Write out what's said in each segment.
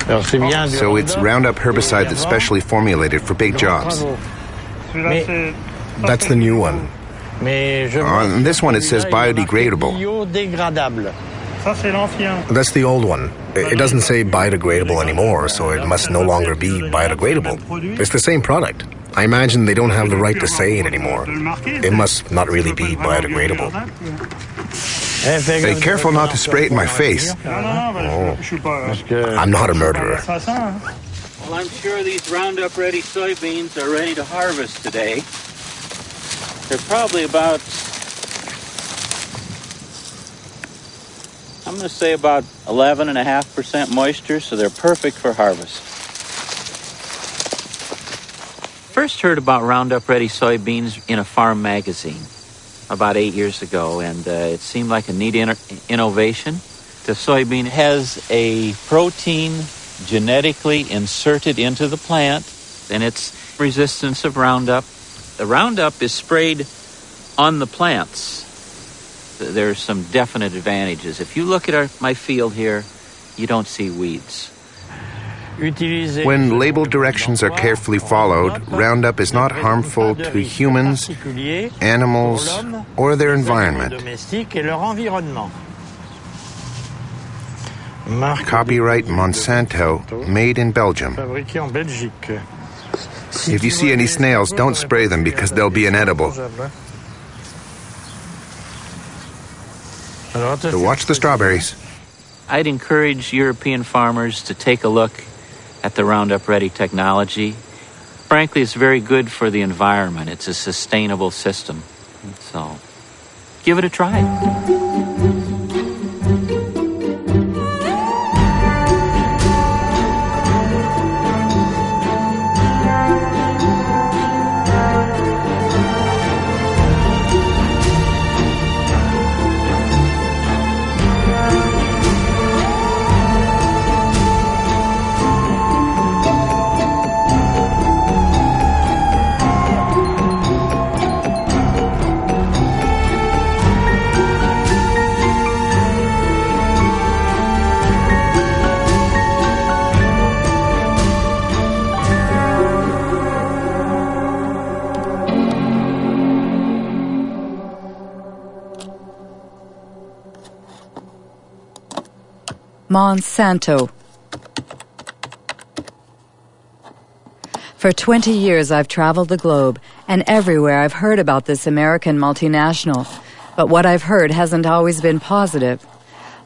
So it's Roundup herbicide that's specially formulated for big jobs. That's the new one. On this one it says biodegradable. That's the old one. It doesn't say biodegradable anymore, so it must no longer be biodegradable. It's the same product. I imagine they don't have the right to say it anymore. It must not really be biodegradable. Be careful not to spray it in my face. Oh, I'm not a murderer. Well, I'm sure these Roundup-ready soybeans are ready to harvest today. They're probably about, I'm going to say about 11.5% moisture, so they're perfect for harvest. First heard about Roundup-ready soybeans in a farm magazine about 8 years ago, and it seemed like a neat innovation. The soybean has a protein genetically inserted into the plant, and its resistance of Roundup. The Roundup is sprayed on the plants. There are some definite advantages. If you look at my field here, you don't see weeds. When label directions are carefully followed, Roundup is not harmful to humans, animals, or their environment. Copyright Monsanto, made in Belgium. If you see any snails, don't spray them because they'll be inedible. So watch the strawberries. I'd encourage European farmers to take a look at the Roundup-ready technology. Frankly, it's very good for the environment. It's a sustainable system. So, give it a try. Monsanto. For 20 years I've traveled the globe, and everywhere I've heard about this American multinational. But what I've heard hasn't always been positive.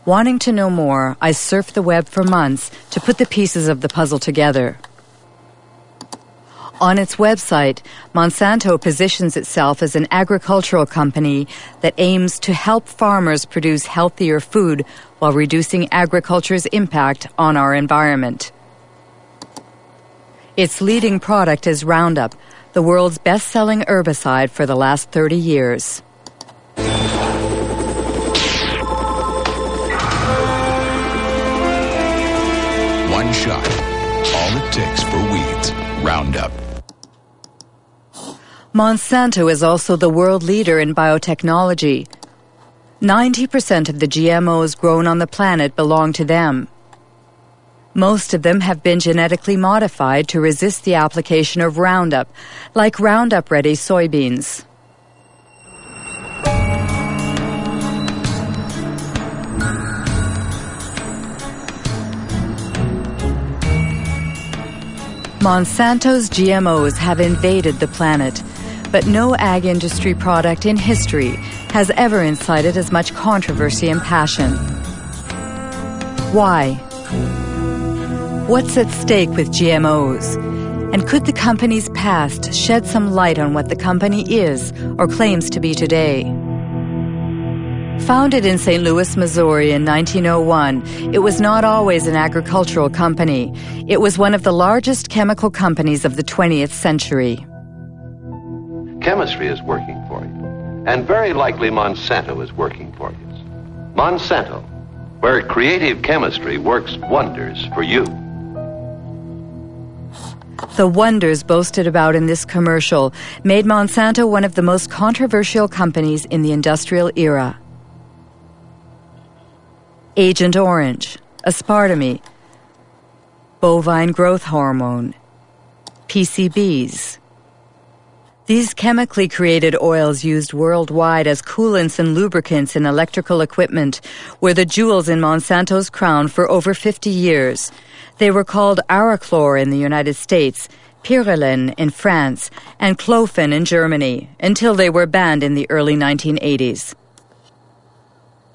Wanting to know more, I surfed the web for months to put the pieces of the puzzle together. On its website, Monsanto positions itself as an agricultural company that aims to help farmers produce healthier food while reducing agriculture's impact on our environment. Its leading product is Roundup, the world's best-selling herbicide for the last 30 years. One shot, all it takes for weeds, Roundup. Monsanto is also the world leader in biotechnology. 90% of the GMOs grown on the planet belong to them. Most of them have been genetically modified to resist the application of Roundup, like Roundup-ready soybeans. Monsanto's GMOs have invaded the planet, but no ag industry product in history has ever incited as much controversy and passion. Why? What's at stake with GMOs? And could the company's past shed some light on what the company is or claims to be today? Founded in St. Louis, Missouri in 1901, it was not always an agricultural company. It was one of the largest chemical companies of the 20th century. Chemistry is working for you, and very likely Monsanto is working for you. Monsanto, where creative chemistry works wonders for you. The wonders boasted about in this commercial made Monsanto one of the most controversial companies in the industrial era. Agent Orange, aspartame, bovine growth hormone, PCBs. These chemically created oils used worldwide as coolants and lubricants in electrical equipment were the jewels in Monsanto's crown for over 50 years. They were called Arachlor in the United States, Pyrrolin in France, and Clofen in Germany, until they were banned in the early 1980s.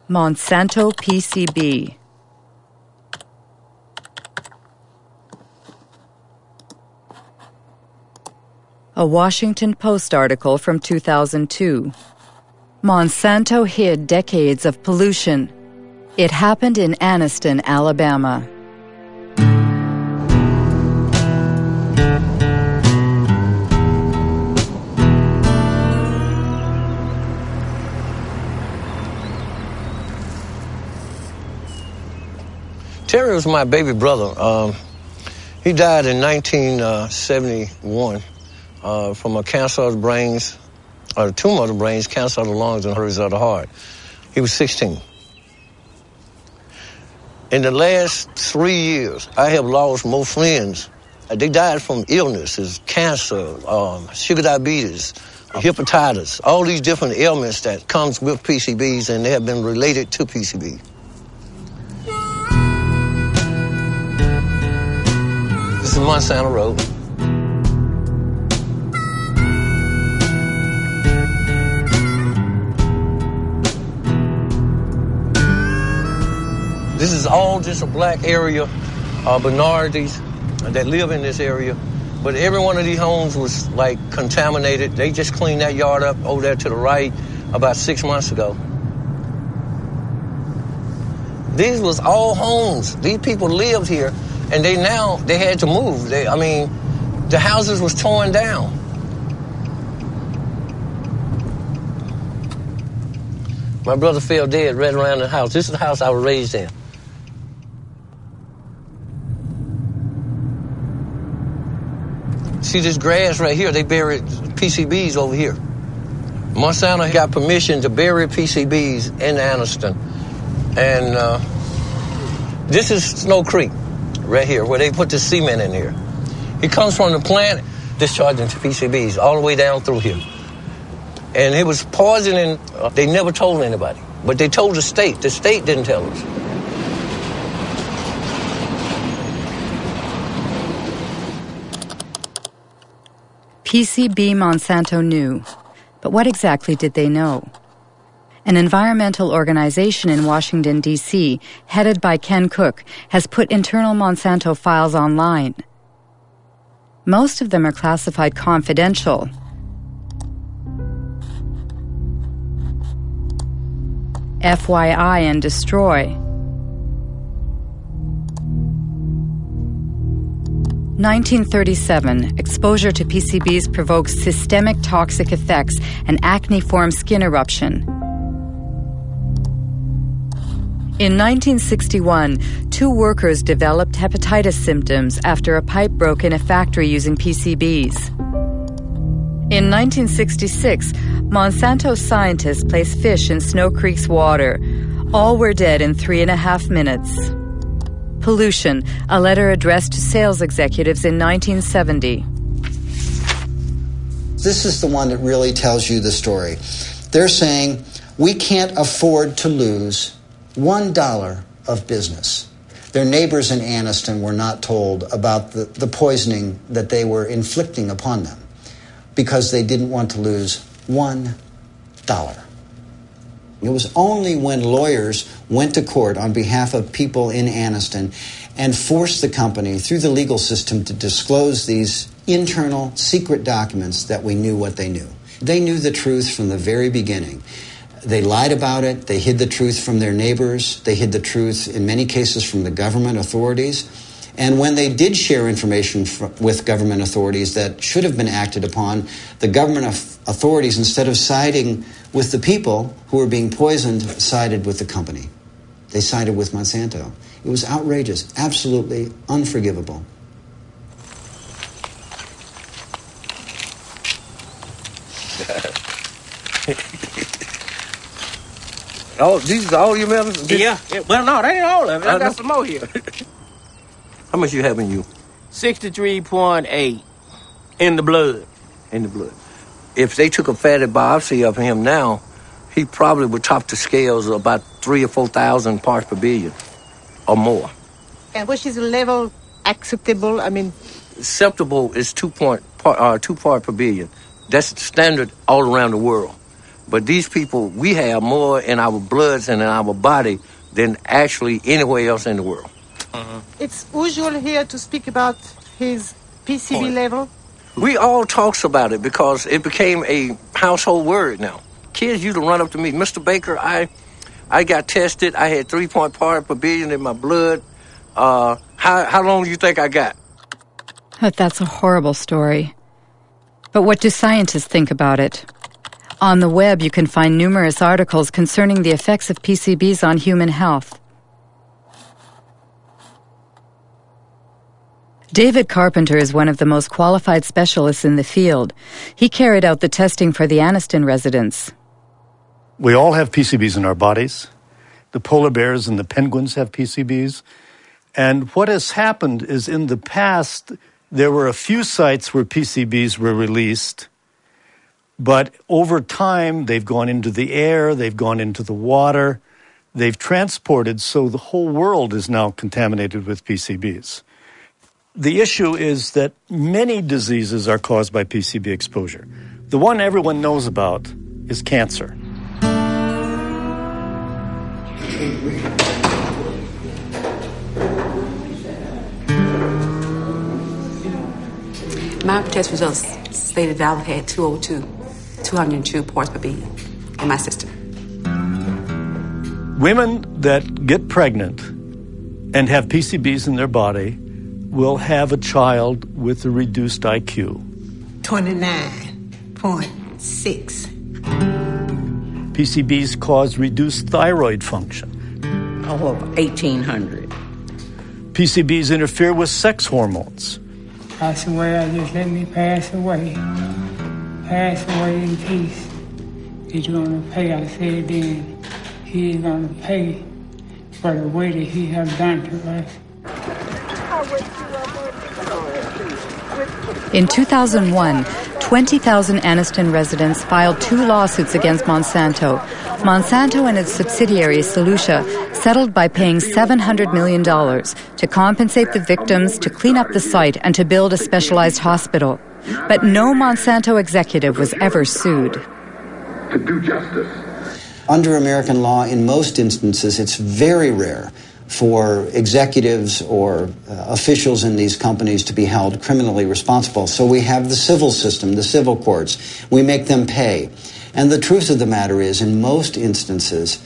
Monsanto PCB. A Washington Post article from 2002. Monsanto hid decades of pollution. It happened in Anniston, Alabama. Terry was my baby brother. He died in 1971 from a cancer of the brains, or a tumor of the brains, cancer of the lungs, and hurries of the heart. He was 16. In the last 3 years, I have lost more friends. They died from illnesses, cancer, sugar diabetes, hepatitis, all these different ailments that comes with PCBs, and they have been related to PCB. This is Monsanto Road. This is all just a black area, minorities that live in this area. But every one of these homes was like contaminated. They just cleaned that yard up over there to the right about 6 months ago. These was all homes. These people lived here, and they had to move. The houses was torn down. My brother fell dead right around the house. This is the house I was raised in. See this grass right here? They buried PCBs over here. Monsanto got permission to bury PCBs in Anniston. And this is Snow Creek right here, where they put the cement in here. It comes from the plant discharging to PCBs all the way down through here. And it was poisoning. They never told anybody, but they told the state. The state didn't tell us. PCB Monsanto knew, but what exactly did they know? An environmental organization in Washington, D.C., headed by Ken Cook, has put internal Monsanto files online. Most of them are classified confidential. FYI and destroy. 1937, exposure to PCBs provokes systemic toxic effects and acne-form skin eruption. In 1961, 2 workers developed hepatitis symptoms after a pipe broke in a factory using PCBs. In 1966, Monsanto scientists placed fish in Snow Creek's water. All were dead in 3.5 minutes. Pollution, a letter addressed to sales executives in 1970. This is the one that really tells you the story. They're saying, we can't afford to lose $1 of business. Their neighbors in Anniston were not told about the poisoning that they were inflicting upon them because they didn't want to lose $1. It was only when lawyers went to court on behalf of people in Anniston and forced the company through the legal system to disclose these internal secret documents that we knew what they knew. They knew the truth from the very beginning. They lied about it. They hid the truth from their neighbors. They hid the truth, in many cases, from the government authorities. And when they did share information with government authorities that should have been acted upon, the government authorities, instead of siding with the people who were being poisoned, sided with the company. They sided with Monsanto. It was outrageous, absolutely unforgivable. Oh, these are all your medicines? Yeah. Well, no, that ain't all of it. I got some more here. How much you have in you? 63.8 in the blood. In the blood. If they took a fatty biopsy of him now, he probably would top the scales about 3,000 or 4,000 parts per billion or more. And which is the level acceptable? I mean, acceptable is 2 part per billion. That's standard all around the world. But these people, we have more in our bloods and in our body than actually anywhere else in the world. It's usual here to speak about his PCB level. We all talks about it because it became a household word now. Kids used to run up to me, Mr. Baker, I got tested. I had 3 part per billion in my blood. How long do you think I got? That's a horrible story. But what do scientists think about it? On the web, you can find numerous articles concerning the effects of PCBs on human health. David Carpenter is one of the most qualified specialists in the field. He carried out the testing for the Anniston residents. We all have PCBs in our bodies. The polar bears and the penguins have PCBs. And what has happened is in the past, there were a few sites where PCBs were released, but over time, they've gone into the air, they've gone into the water, they've transported, so the whole world is now contaminated with PCBs. The issue is that many diseases are caused by PCB exposure. The one everyone knows about is cancer. My test results stated that I had 202 parts per billion in my system. Women that get pregnant and have PCBs in their body will have a child with a reduced IQ. 29.6. PCBs cause reduced thyroid function. Over 1,800. PCBs interfere with sex hormones. Pass away, I just let me pass away. Pass away in peace. He's going to pay, I said then. He is going to pay for the way that he has done to us. In 2001, 20,000 Anniston residents filed 2 lawsuits against Monsanto. Monsanto and its subsidiary, Solutia, settled by paying $700 million to compensate the victims, to clean up the site, and to build a specialized hospital. But no Monsanto executive was ever sued. To do justice. Under American law, in most instances, it's very rare for executives or officials in these companies to be held criminally responsible. So we have the civil system, the civil courts. We make them pay. And the truth of the matter is, in most instances,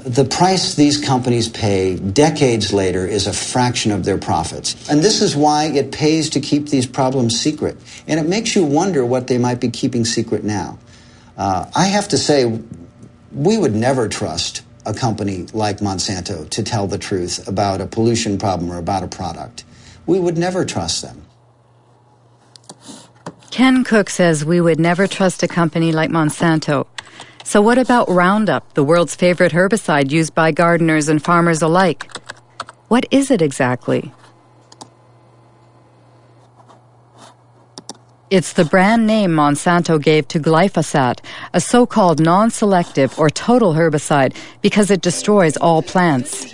the price these companies pay decades later is a fraction of their profits. And this is why it pays to keep these problems secret. And it makes you wonder what they might be keeping secret now. I have to say, we would never trust a company like Monsanto to tell the truth about a pollution problem or about a product. We would never trust them. Ken Cook says we would never trust a company like Monsanto. So what about Roundup, the world's favorite herbicide used by gardeners and farmers alike? What is it exactly? It's the brand name Monsanto gave to glyphosate, a so-called non-selective or total herbicide, because it destroys all plants.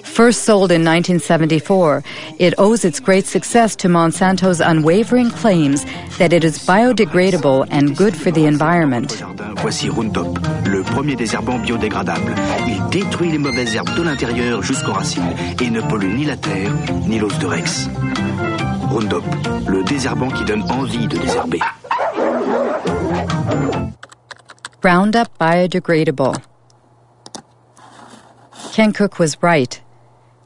First sold in 1974, it owes its great success to Monsanto's unwavering claims that it is biodegradable and good for the environment. Voici Roundup, le premier désherbant biodégradable. Il détruit les mauvaises herbes de l'intérieur jusqu'aux racines et ne pollue ni la terre ni l'os de Rex. Roundup, le désherbant qui donne envie de désherber. Roundup biodegradable. Ken Cook was right.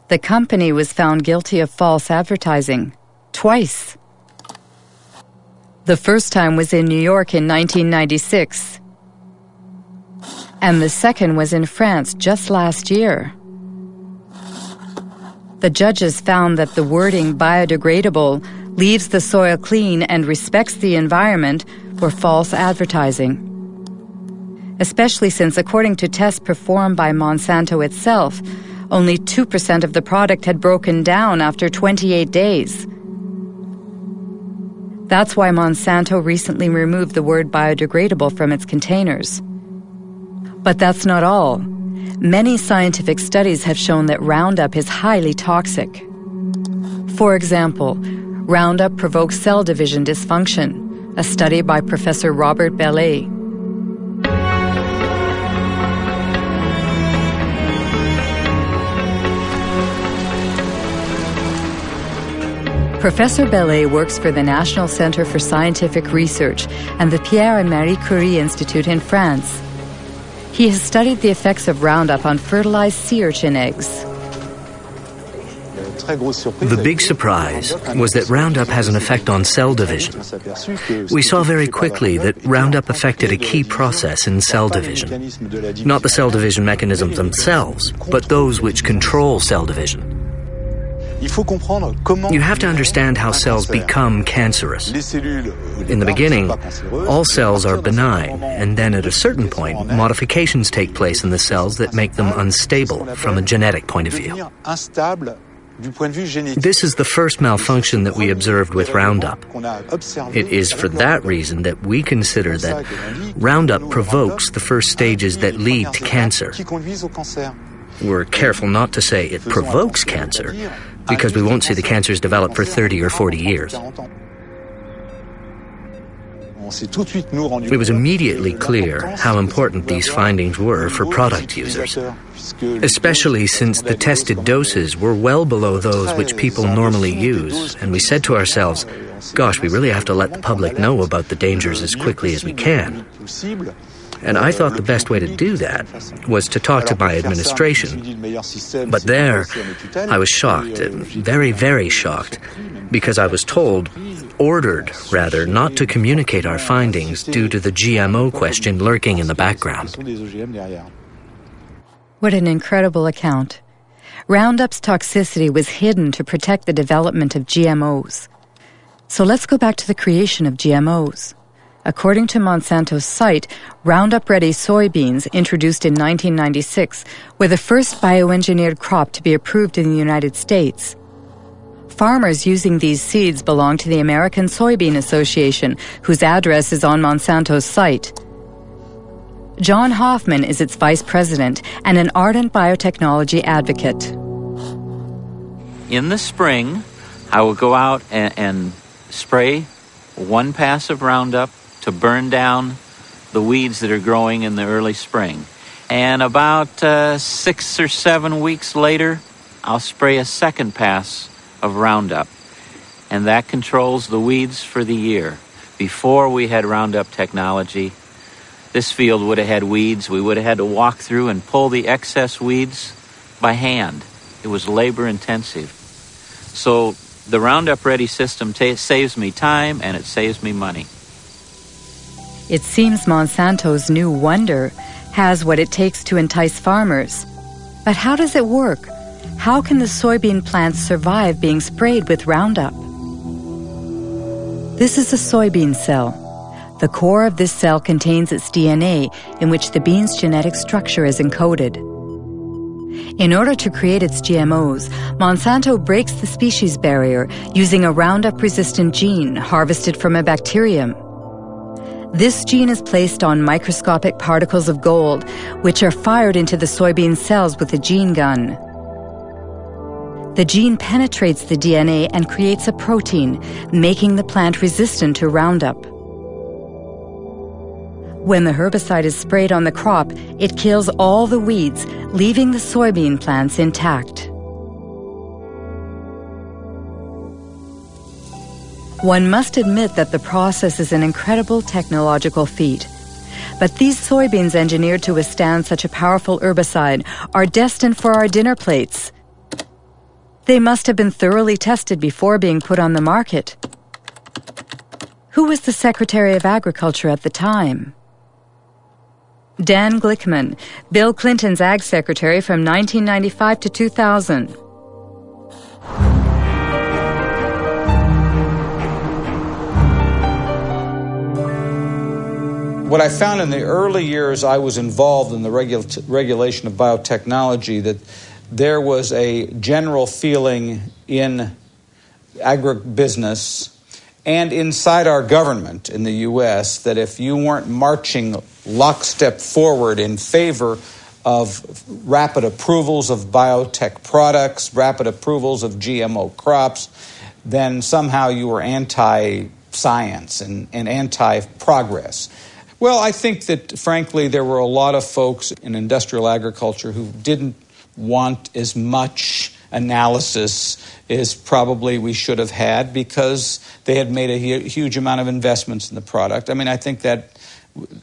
The company was found guilty of false advertising. Twice. The first time was in New York in 1996. And the second was in France just last year. The judges found that the wording biodegradable, leaves the soil clean, and respects the environment were false advertising. Especially since, according to tests performed by Monsanto itself, Only 2% of the product had broken down after 28 days. That's why Monsanto recently removed the word biodegradable from its containers. But that's not all. Many scientific studies have shown that Roundup is highly toxic. For example, Roundup provokes cell division dysfunction, a study by Professor Robert Bellet. Professor Bellet works for the National Center for Scientific Research and the Pierre and Marie Curie Institute in France. He has studied the effects of Roundup on fertilized sea urchin eggs. The big surprise was that Roundup has an effect on cell division. We saw very quickly that Roundup affected a key process in cell division. Not the cell division mechanisms themselves, but those which control cell division. You have to understand how cells become cancerous. In the beginning, all cells are benign, and then at a certain point, modifications take place in the cells that make them unstable from a genetic point of view. This is the first malfunction that we observed with Roundup. It is for that reason that we consider that Roundup provokes the first stages that lead to cancer. We're careful not to say it provokes cancer, because we won't see the cancers develop for 30 or 40 years. It was immediately clear how important these findings were for product users, especially since the tested doses were well below those which people normally use, and we said to ourselves, gosh, we really have to let the public know about the dangers as quickly as we can. And I thought the best way to do that was to talk to my administration. But there, I was shocked, very, very shocked, because I was ordered, not to communicate our findings due to the GMO question lurking in the background. What an incredible account. Roundup's toxicity was hidden to protect the development of GMOs. So let's go back to the creation of GMOs. According to Monsanto's site, Roundup-ready soybeans, introduced in 1996, were the first bioengineered crop to be approved in the United States. Farmers using these seeds belong to the American Soybean Association, whose address is on Monsanto's site. John Hoffman is its vice president and an ardent biotechnology advocate. In the spring, I will go out and spray one pass of Roundup to burn down the weeds that are growing in the early spring. And about 6 or 7 weeks later, I'll spray a second pass of Roundup. And that controls the weeds for the year. Before we had Roundup technology, this field would have had weeds. We would have had to walk through and pull the excess weeds by hand. It was labor intensive. So the Roundup Ready system saves me time and it saves me money. It seems Monsanto's new wonder has what it takes to entice farmers. But how does it work? How can the soybean plants survive being sprayed with Roundup? This is a soybean cell. The core of this cell contains its DNA, in which the bean's genetic structure is encoded. In order to create its GMOs, Monsanto breaks the species barrier using a Roundup-resistant gene harvested from a bacterium. This gene is placed on microscopic particles of gold, which are fired into the soybean cells with a gene gun. The gene penetrates the DNA and creates a protein, making the plant resistant to Roundup. When the herbicide is sprayed on the crop, it kills all the weeds, leaving the soybean plants intact. One must admit that the process is an incredible technological feat. But these soybeans engineered to withstand such a powerful herbicide are destined for our dinner plates. They must have been thoroughly tested before being put on the market. Who was the Secretary of Agriculture at the time? Dan Glickman, Bill Clinton's Ag Secretary from 1995 to 2000. What I found in the early years I was involved in the regulation of biotechnology, that there was a general feeling in agribusiness and inside our government in the U.S. that if you weren't marching lockstep forward in favor of rapid approvals of biotech products, rapid approvals of GMO crops, then somehow you were anti-science and anti-progress. Well, I think that, frankly, there were a lot of folks in industrial agriculture who didn't want as much analysis as probably we should have had because they had made a huge amount of investments in the product. I mean, I think that,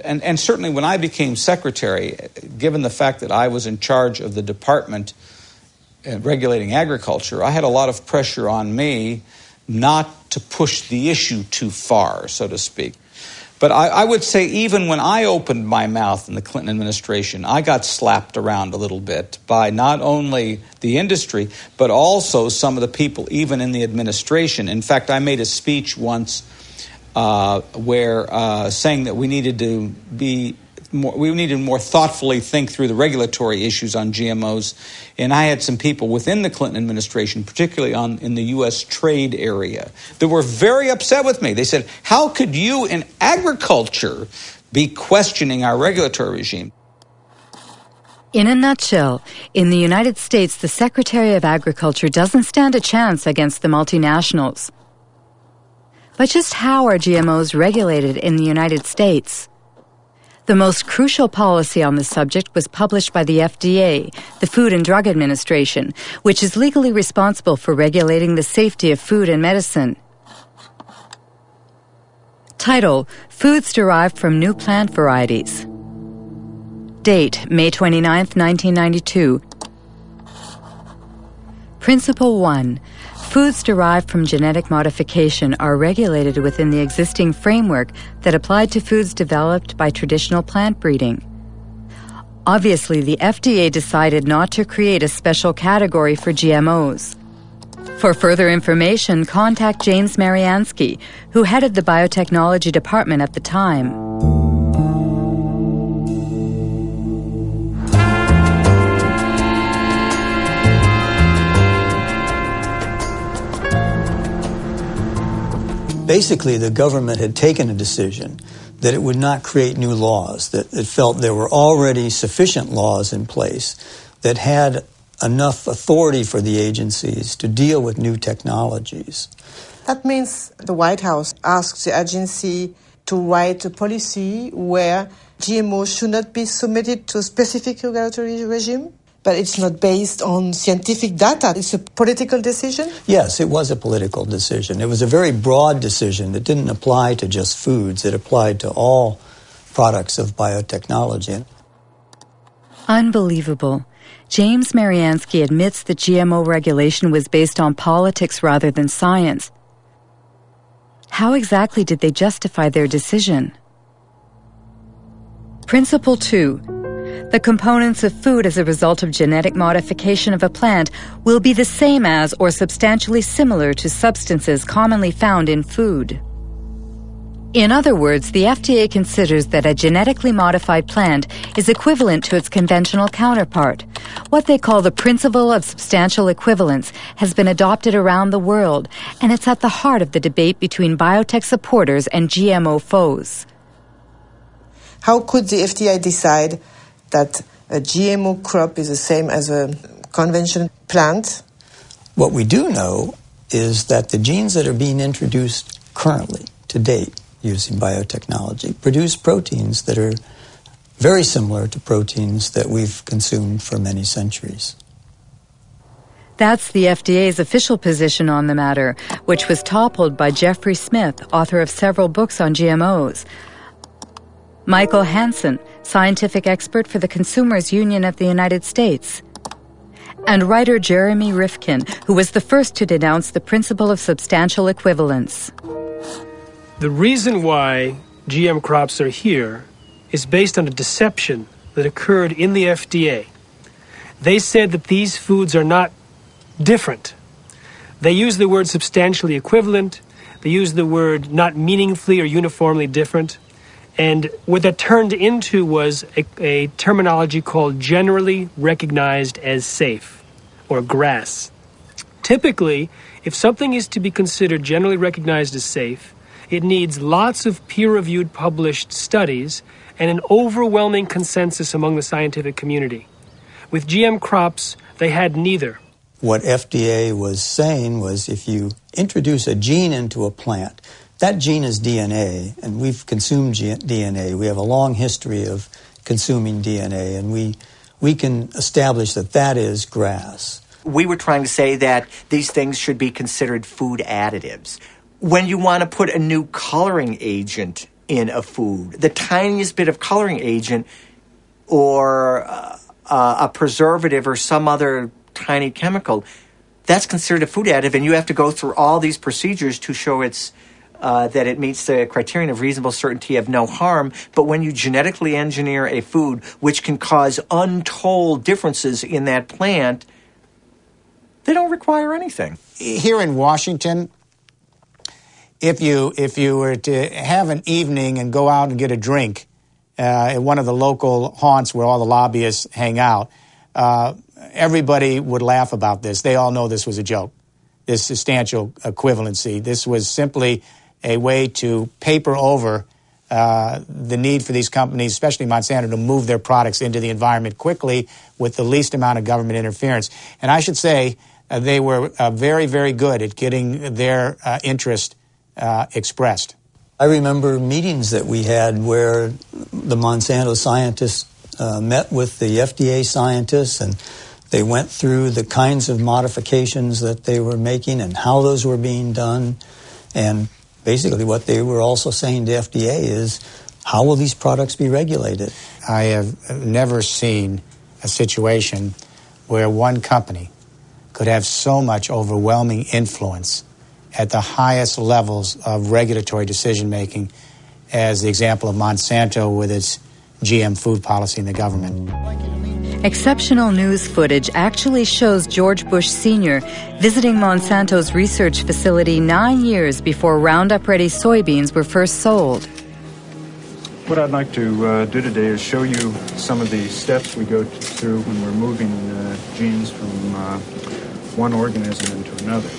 and certainly when I became secretary, given the fact that I was in charge of the department regulating agriculture, I had a lot of pressure on me not to push the issue too far, so to speak. But I would say even when I opened my mouth in the Clinton administration, I got slapped around a little bit by not only the industry, but also some of the people even in the administration. In fact, I made a speech once where saying that we needed to more thoughtfully think through the regulatory issues on GMOs. And I had some people within the Clinton administration, particularly in the U.S. trade area, that were very upset with me. They said, how could you in agriculture be questioning our regulatory regime? In a nutshell, in the United States, the Secretary of Agriculture doesn't stand a chance against the multinationals. But just how are GMOs regulated in the United States? The most crucial policy on the subject was published by the FDA, the Food and Drug Administration, which is legally responsible for regulating the safety of food and medicine. Title: Foods Derived from New Plant Varieties. Date: May 29, 1992. Principle 1. Foods derived from genetic modification are regulated within the existing framework that applied to foods developed by traditional plant breeding. Obviously, the FDA decided not to create a special category for GMOs. For further information, contact James Mariansky, who headed the biotechnology department at the time. Basically, the government had taken a decision that it would not create new laws, that it felt there were already sufficient laws in place that had enough authority for the agencies to deal with new technologies. That means the White House asked the agency to write a policy where GMOs should not be submitted to a specific regulatory regime? But it's not based on scientific data. It's a political decision? Yes, it was a political decision. It was a very broad decision that didn't apply to just foods. It applied to all products of biotechnology. Unbelievable. James Mariansky admits that GMO regulation was based on politics rather than science. How exactly did they justify their decision? Principle 2. The components of food as a result of genetic modification of a plant will be the same as or substantially similar to substances commonly found in food. In other words, the FDA considers that a genetically modified plant is equivalent to its conventional counterpart. What they call the principle of substantial equivalence has been adopted around the world, and it's at the heart of the debate between biotech supporters and GMO foes. How could the FDA decide that a GMO crop is the same as a conventional plant? What we do know is that the genes that are being introduced currently, to date, using biotechnology, produce proteins that are very similar to proteins that we've consumed for many centuries. That's the FDA's official position on the matter, which was toppled by Jeffrey Smith, author of several books on GMOs. Michael Hansen, scientific expert for the Consumers Union of the United States. And writer Jeremy Rifkin, who was the first to denounce the principle of substantial equivalence. The reason why GM crops are here is based on a deception that occurred in the FDA. They said that these foods are not different. They use the word substantially equivalent. They use the word not meaningfully or uniformly different. And what that turned into was a terminology called generally recognized as safe. or grass. Typically, if something is to be considered generally recognized as safe, it needs lots of peer-reviewed published studies and an overwhelming consensus among the scientific community. With GM crops, they had neither. What FDA was saying was if you introduce a gene into a plant, that gene is DNA, and we've consumed DNA. We have a long history of consuming DNA, and we can establish that that is grass. We were trying to say that these things should be considered food additives. When you want to put a new coloring agent in a food, the tiniest bit of coloring agent or a preservative or some other tiny chemical, that's considered a food additive, and you have to go through all these procedures to show that it meets the criterion of reasonable certainty of no harm. But when you genetically engineer a food which can cause untold differences in that plant, they don't require anything. Here in Washington, if you were to have an evening and go out and get a drink at one of the local haunts where all the lobbyists hang out, everybody would laugh about this. They all know this was a joke, this substantial equivalency. This was simply a way to paper over the need for these companies, especially Monsanto, to move their products into the environment quickly with the least amount of government interference. And I should say they were very, very good at getting their interest expressed. I remember meetings that we had where the Monsanto scientists met with the FDA scientists, and they went through the kinds of modifications that they were making and how those were being done. And basically what they were also saying to FDA is, how will these products be regulated? I have never seen a situation where one company could have so much overwhelming influence at the highest levels of regulatory decision-making as the example of Monsanto with its GM food policy in the government. Exceptional news footage actually shows George Bush Sr. visiting Monsanto's research facility 9 years before Roundup-ready soybeans were first sold. What I'd like to do today is show you some of the steps we go through when we're moving genes from one organism into another.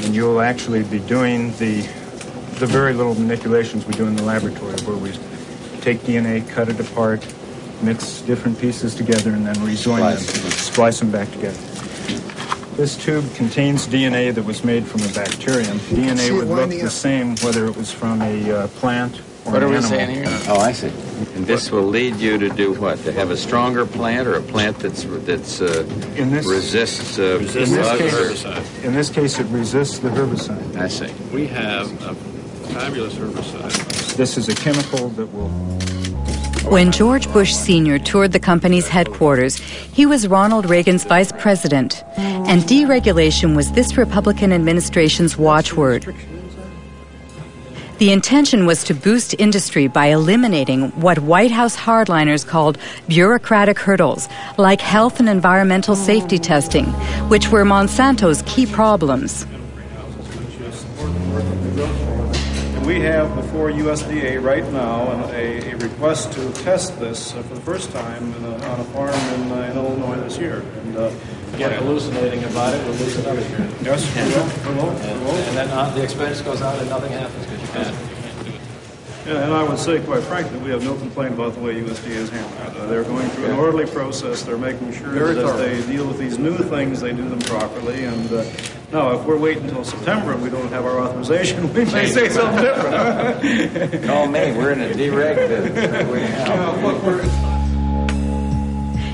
And you'll actually be doing the very little manipulations we do in the laboratory, where we take DNA, cut it apart, mix different pieces together, and then rejoin them, splice them back together. This tube contains DNA that was made from a bacterium. DNA would look the same whether it was from a plant or an animal. What are we saying here? Oh, I see. And this will lead you to do what? To have a stronger plant, or a plant that's resists herbicide? In this case, it resists the herbicide. I see. We have a fabulous herbicide. This is a chemical that will... When George Bush Sr. toured the company's headquarters, he was Ronald Reagan's vice president, and deregulation was this Republican administration's watchword. The intention was to boost industry by eliminating what White House hardliners called bureaucratic hurdles, like health and environmental safety testing, which were Monsanto's key problems. We have before USDA right now a request to test this for the first time on a farm in Illinois this year. And get hallucinating about it, we'll lose another year. Yes, we will. And then the expense goes out and nothing happens because you can't do it. Yeah, and I would say, quite frankly, we have no complaint about the way USDA is handling it. They're going through an orderly process. They're making sure that as they deal with these new things, they do them properly. And now, if we're waiting until September and we don't have our authorization, we may say something different. Call me. We're in a dereg business.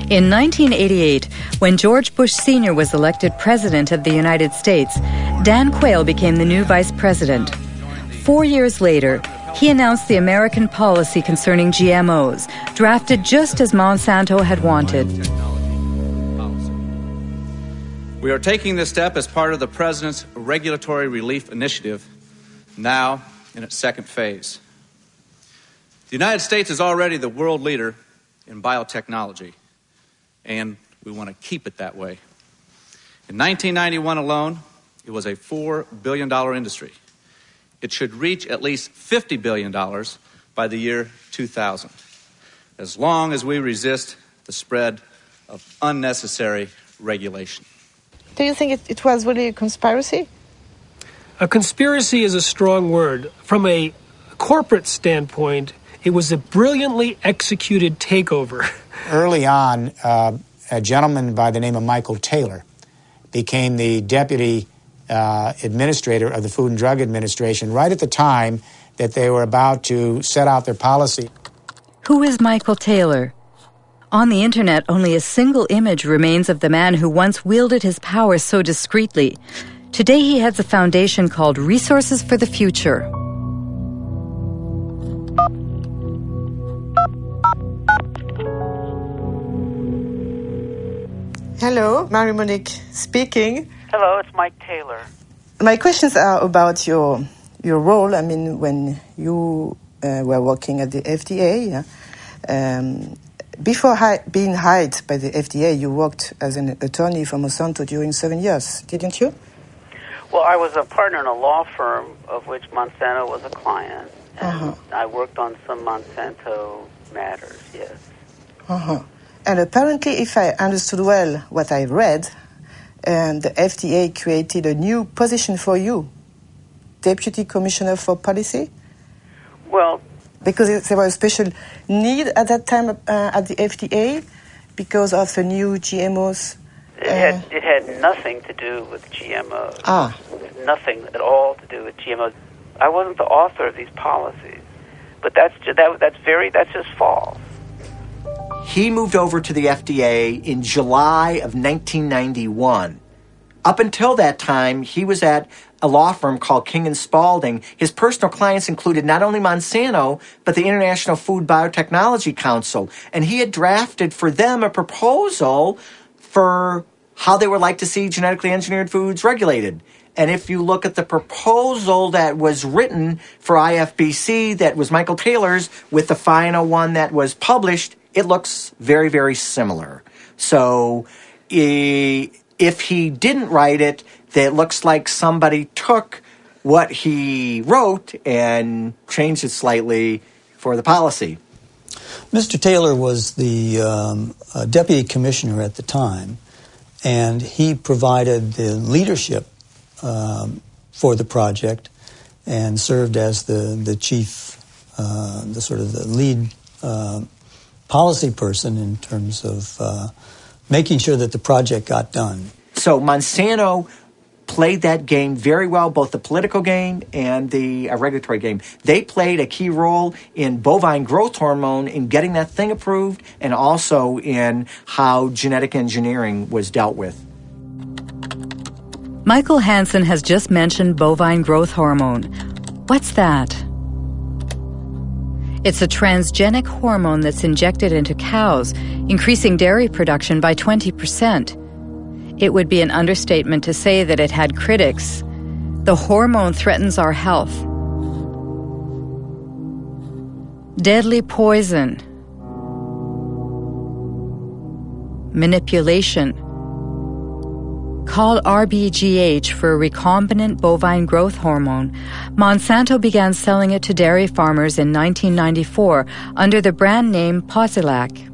In 1988, when George Bush Sr. was elected President of the United States, Dan Quayle became the new Vice President. 4 years later, he announced the American policy concerning GMOs, drafted just as Monsanto had wanted. We are taking this step as part of the President's Regulatory Relief Initiative, now in its second phase. The United States is already the world leader in biotechnology, and we want to keep it that way. In 1991 alone, it was a $4 billion industry. It should reach at least $50 billion by the year 2000, as long as we resist the spread of unnecessary regulation. Do you think it was really a conspiracy? A conspiracy is a strong word. From a corporate standpoint, it was a brilliantly executed takeover. Early on, a gentleman by the name of Michael Taylor became the deputy administrator of the Food and Drug Administration right at the time that they were about to set out their policy. Who is Michael Taylor? On the internet, only a single image remains of the man who once wielded his power so discreetly. Today he heads a foundation called Resources for the Future. Hello, Marie-Monique speaking. Hello, it's Mike Taylor. My questions are about your role. I mean, when you were working at the FDA, before being hired by the FDA, you worked as an attorney for Monsanto during 7 years, didn't you? Well, I was a partner in a law firm of which Monsanto was a client, and I worked on some Monsanto matters, yes. And apparently, if I understood well what I read, the FDA created a new position for you, Deputy Commissioner for Policy? Well, because there was a special need at that time at the FDA because of the new GMOs? It had nothing to do with GMOs. Nothing at all to do with GMOs. I wasn't the author of these policies, but that's just false. He moved over to the FDA in July of 1991. Up until that time, he was at a law firm called King & Spalding. His personal clients included not only Monsanto, but the International Food Biotechnology Council. And he had drafted for them a proposal for how they would like to see genetically engineered foods regulated. And if you look at the proposal that was written for IFBC, that was Michael Taylor's, with the final one that was published, it looks very, very similar. So if he didn't write it, it looks like somebody took what he wrote and changed it slightly for the policy. Mr. Taylor was the deputy commissioner at the time, and he provided the leadership for the project and served as the chief, the lead policy person in terms of making sure that the project got done. So Monsanto played that game very well, both the political game and the regulatory game. They played a key role in bovine growth hormone in getting that thing approved, and also in how genetic engineering was dealt with. Michael Hansen has just mentioned bovine growth hormone. What's that? It's a transgenic hormone that's injected into cows, increasing dairy production by 20%. It would be an understatement to say that it had critics. The hormone threatens our health. Deadly poison. Manipulation. Called RBGH for recombinant bovine growth hormone, Monsanto began selling it to dairy farmers in 1994 under the brand name Posilac.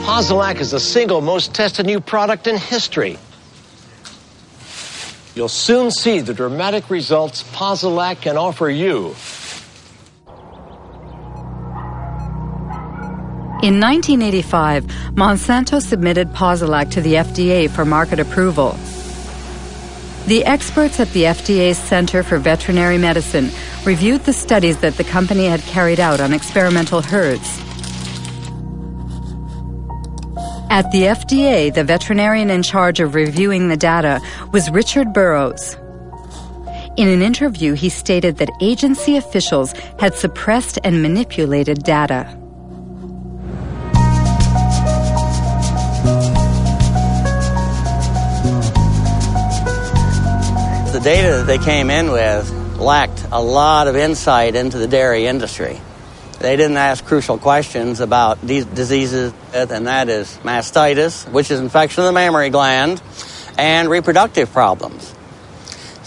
Posilac is the single most tested new product in history. You'll soon see the dramatic results Posilac can offer you. In 1985, Monsanto submitted Posilac to the FDA for market approval. The experts at the FDA's Center for Veterinary Medicine reviewed the studies that the company had carried out on experimental herds. At the FDA, the veterinarian in charge of reviewing the data was Richard Burrows. In an interview, he stated that agency officials had suppressed and manipulated data. The data that they came in with lacked a lot of insight into the dairy industry. They didn't ask crucial questions about these diseases, and that is mastitis, which is infection of the mammary gland, and reproductive problems.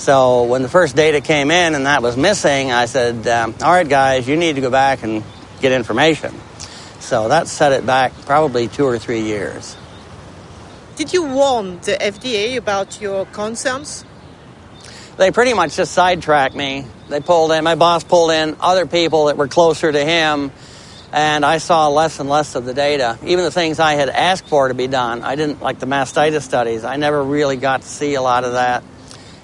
So when the first data came in and that was missing, I said, all right, guys, you need to go back and get information. So that set it back probably 2 or 3 years. Did you warn the FDA about your concerns? They pretty much just sidetracked me. My boss pulled in other people that were closer to him, and I saw less and less of the data. Even the things I had asked for to be done, I didn't, like the mastitis studies, I never really got to see a lot of that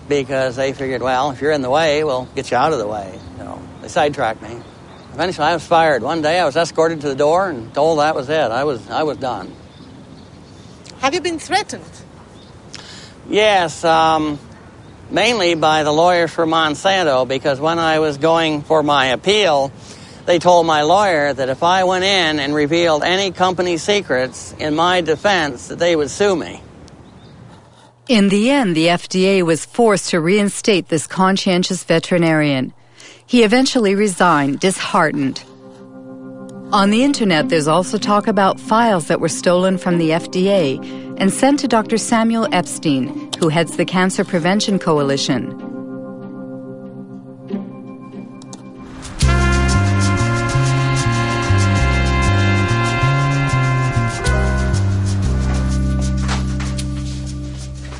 because they figured, well, if you're in the way, we'll get you out of the way. So they sidetracked me. Eventually I was fired. One day I was escorted to the door and told that was it. I was done. Have you been threatened? Yes, mainly by the lawyers for Monsanto, because when I was going for my appeal, they told my lawyer that if I went in and revealed any company secrets in my defense, that they would sue me. In the end, the FDA was forced to reinstate this conscientious veterinarian. He eventually resigned, disheartened. On the internet, there's also talk about files that were stolen from the FDA and sent to Dr. Samuel Epstein, who heads the Cancer Prevention Coalition.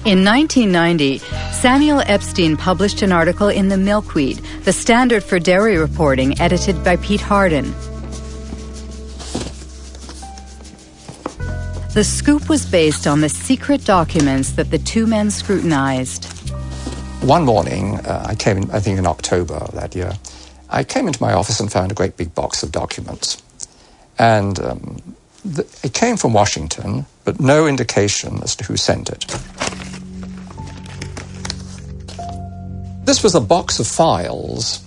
In 1990, Samuel Epstein published an article in The Milkweed, the standard for dairy reporting, edited by Pete Hardin. The scoop was based on the secret documents that the two men scrutinized. One morning, I came in, I think in October of that year, I came into my office and found a great big box of documents. And it came from Washington, but no indication as to who sent it. This was a box of files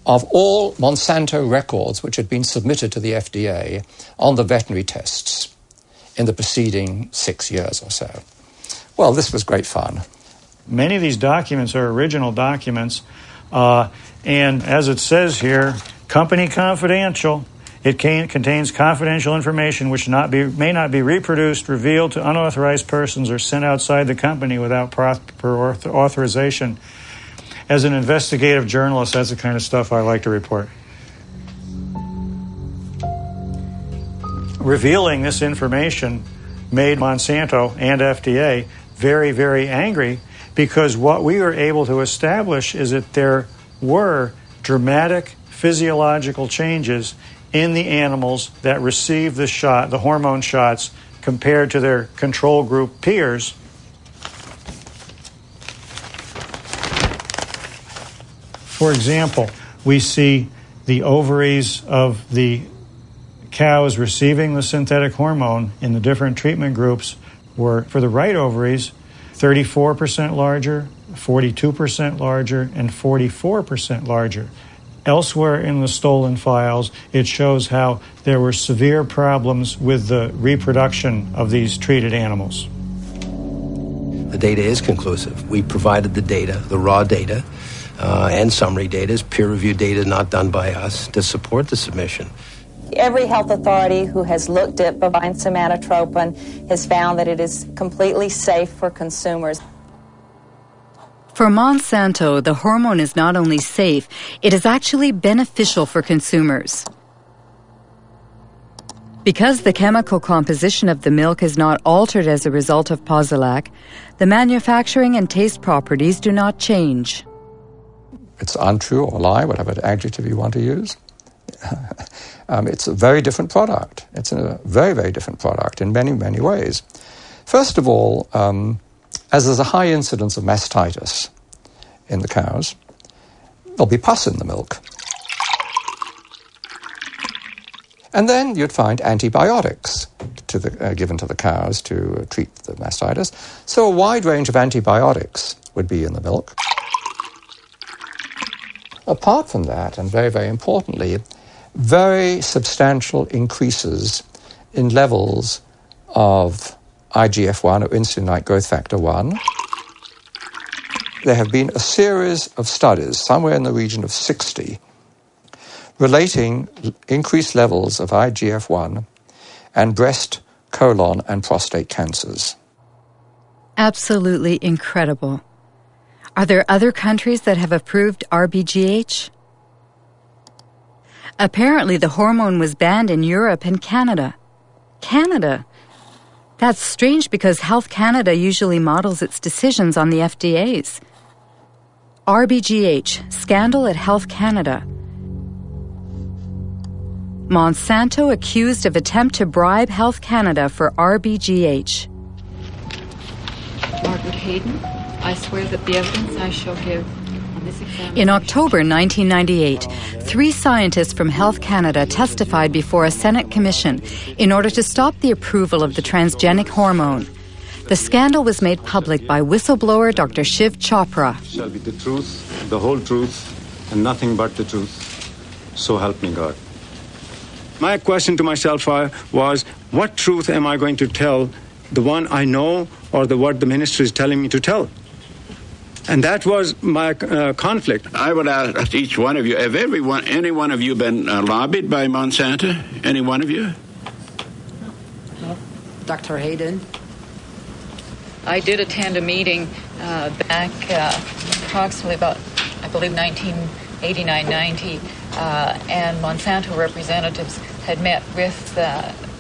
of all Monsanto records which had been submitted to the FDA on the veterinary tests in the preceding 6 years or so. Well, this was great fun. Many of these documents are original documents, and as it says here, company confidential. It contains confidential information which may not be reproduced, revealed to unauthorized persons, or sent outside the company without proper authorization. As an investigative journalist, that's the kind of stuff I like to report. Revealing this information made Monsanto and FDA very, very angry, because what we were able to establish is that there were dramatic physiological changes in the animals that received the hormone shots, compared to their control group peers. For example, we see the ovaries of the cows receiving the synthetic hormone in the different treatment groups were, for the right ovaries, 34% larger, 42% larger, and 44% larger. Elsewhere in the stolen files, it shows how there were severe problems with the reproduction of these treated animals. The data is conclusive. We provided the data, the raw data, and summary data, is peer-reviewed data not done by us, to support the submission. Every health authority who has looked at bovine somatotropin has found that it is completely safe for consumers. For Monsanto, the hormone is not only safe, it is actually beneficial for consumers. Because the chemical composition of the milk is not altered as a result of Posilac, the manufacturing and taste properties do not change. It's untrue or a lie, whatever adjective you want to use. It's a very different product. It's a very, very different product in many, many ways. First of all, as there's a high incidence of mastitis in the cows, there'll be pus in the milk. And then you'd find antibiotics given to the cows to treat the mastitis. So a wide range of antibiotics would be in the milk. Apart from that, and very, very importantly, very substantial increases in levels of IGF-1, or insulin-like growth factor 1. There have been a series of studies, somewhere in the region of 60, relating increased levels of IGF-1 and breast, colon, and prostate cancers. Absolutely incredible. Are there other countries that have approved RBGH? Apparently, the hormone was banned in Europe and Canada. Canada? That's strange because Health Canada usually models its decisions on the FDA's. RBGH, scandal at Health Canada. Monsanto accused of attempt to bribe Health Canada for RBGH. Margaret Hayden, I swear that the evidence I shall give on this examination... In October 1998, 3 scientists from Health Canada testified before a Senate commission in order to stop the approval of the transgenic hormone. The scandal was made public by whistleblower Dr. Shiv Chopra. Shall be the truth, the whole truth, and nothing but the truth. So help me God. My question to myself was, what truth am I going to tell, the one I know or what the minister is telling me to tell? And that was my conflict. I would ask each one of you, have any one of you been lobbied by Monsanto? Any one of you? No. Dr. Hayden? I did attend a meeting back approximately about, I believe, 1989-90, and Monsanto representatives had met with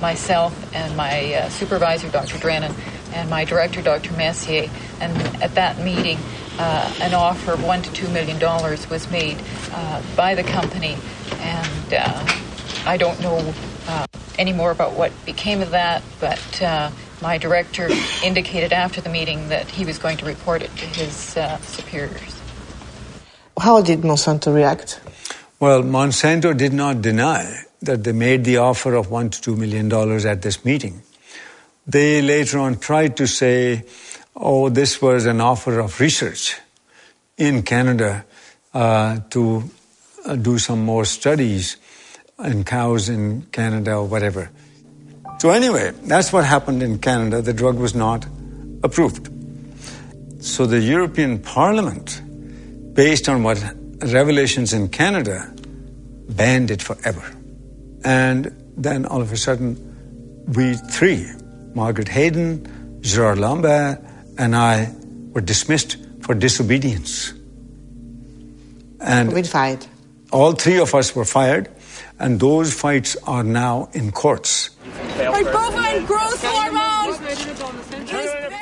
myself and my supervisor, Dr. Drennan, and my director, Dr. Messier, and at that meeting, an offer of $1 to $2 million was made by the company, and I don't know any more about what became of that, but my director indicated after the meeting that he was going to report it to his superiors. How did Monsanto react? Well, Monsanto did not deny that they made the offer of $1 to $2 million at this meeting. They later on tried to say, oh, this was an offer of research in Canada to do some more studies in cows in Canada or whatever. So anyway, that's what happened in Canada. The drug was not approved. So the European Parliament, based on what revelations in Canada, banned it forever. And then all of a sudden, we 3, Margaret Hayden, Gerard Lambert, and I, were dismissed for disobedience. And we fired. All 3 of us were fired, and those fights are now in courts. Bovine growth hormone!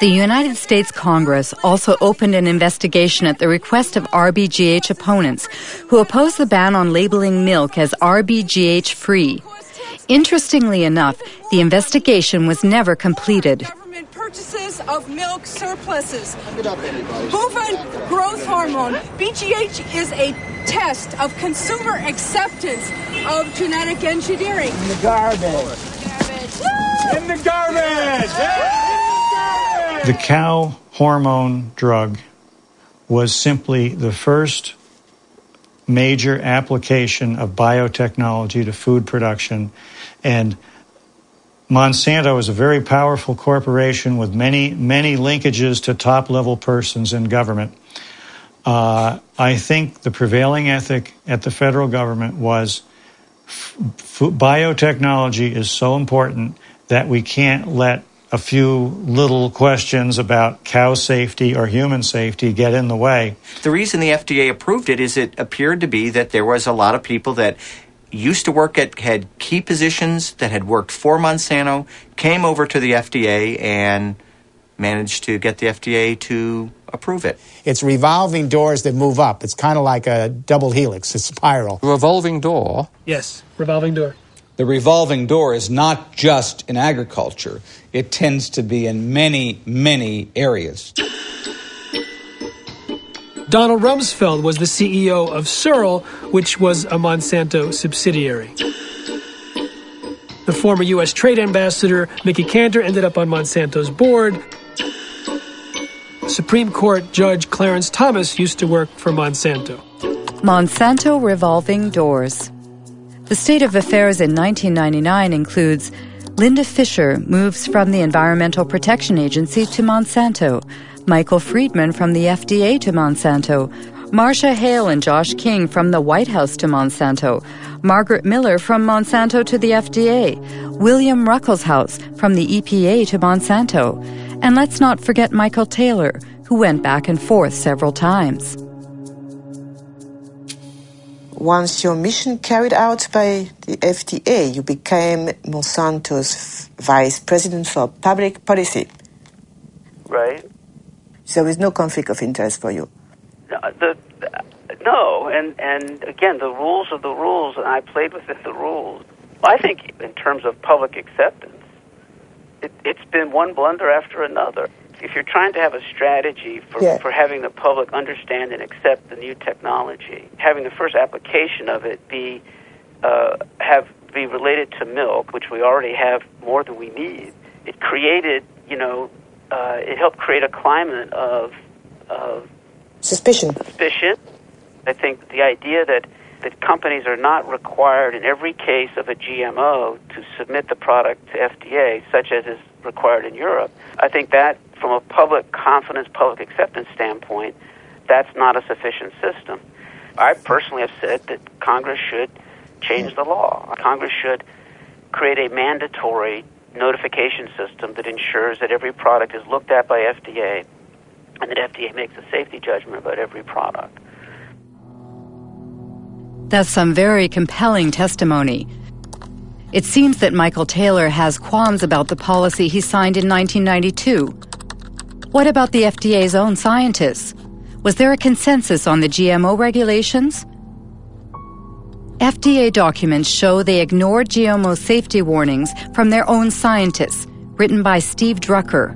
The United States Congress also opened an investigation at the request of RBGH opponents who opposed the ban on labeling milk as RBGH-free. Interestingly enough, the investigation was never completed. Government purchases of milk surpluses. Bovine growth hormone, BGH, is a test of consumer acceptance of genetic engineering. In the garbage. In the garbage! The cow hormone drug was simply the first major application of biotechnology to food production, and Monsanto is a very powerful corporation with many linkages to top-level persons in government. I think the prevailing ethic at the federal government was biotechnology is so important that we can't let a few little questions about cow safety or human safety get in the way. The reason the FDA approved it is it appeared to be that there was a lot of people that used to work had key positions that had worked for Monsanto, came over to the FDA and managed to get the FDA to approve it. It's revolving doors that move up. It's kind of like a double helix, a spiral. Revolving door? Yes, revolving door. The revolving door is not just in agriculture. It tends to be in many, many areas. Donald Rumsfeld was the CEO of Searle, which was a Monsanto subsidiary. The former U.S. Trade Ambassador, Mickey Cantor, ended up on Monsanto's board. Supreme Court Judge Clarence Thomas used to work for Monsanto. Monsanto revolving doors. The state of affairs in 1999 includes Linda Fisher moves from the Environmental Protection Agency to Monsanto, Michael Friedman from the FDA to Monsanto, Marcia Hale and Josh King from the White House to Monsanto, Margaret Miller from Monsanto to the FDA, William Ruckelshaus from the EPA to Monsanto, and let's not forget Michael Taylor, who went back and forth several times. Once your mission carried out by the FDA, you became Monsanto's vice president for public policy. Right. So there is no conflict of interest for you. No, and again, the rules are the rules, and I played within the rules. I think in terms of public acceptance, it's been one blunder after another. If you're trying to have a strategy for having the public understand and accept the new technology, having the first application of it be related to milk, which we already have more than we need, it created, it helped create a climate of suspicion. I think the idea that companies are not required in every case of a GMO to submit the product to FDA, such as is required in Europe, I think that from a public confidence, public acceptance standpoint, that's not a sufficient system. I personally have said that Congress should change the law. Congress should create a mandatory notification system that ensures that every product is looked at by FDA and that FDA makes a safety judgment about every product. That's some very compelling testimony. It seems that Michael Taylor has qualms about the policy he signed in 1992. What about the FDA's own scientists? Was there a consensus on the GMO regulations? FDA documents show they ignored GMO safety warnings from their own scientists, written by Steve Drucker.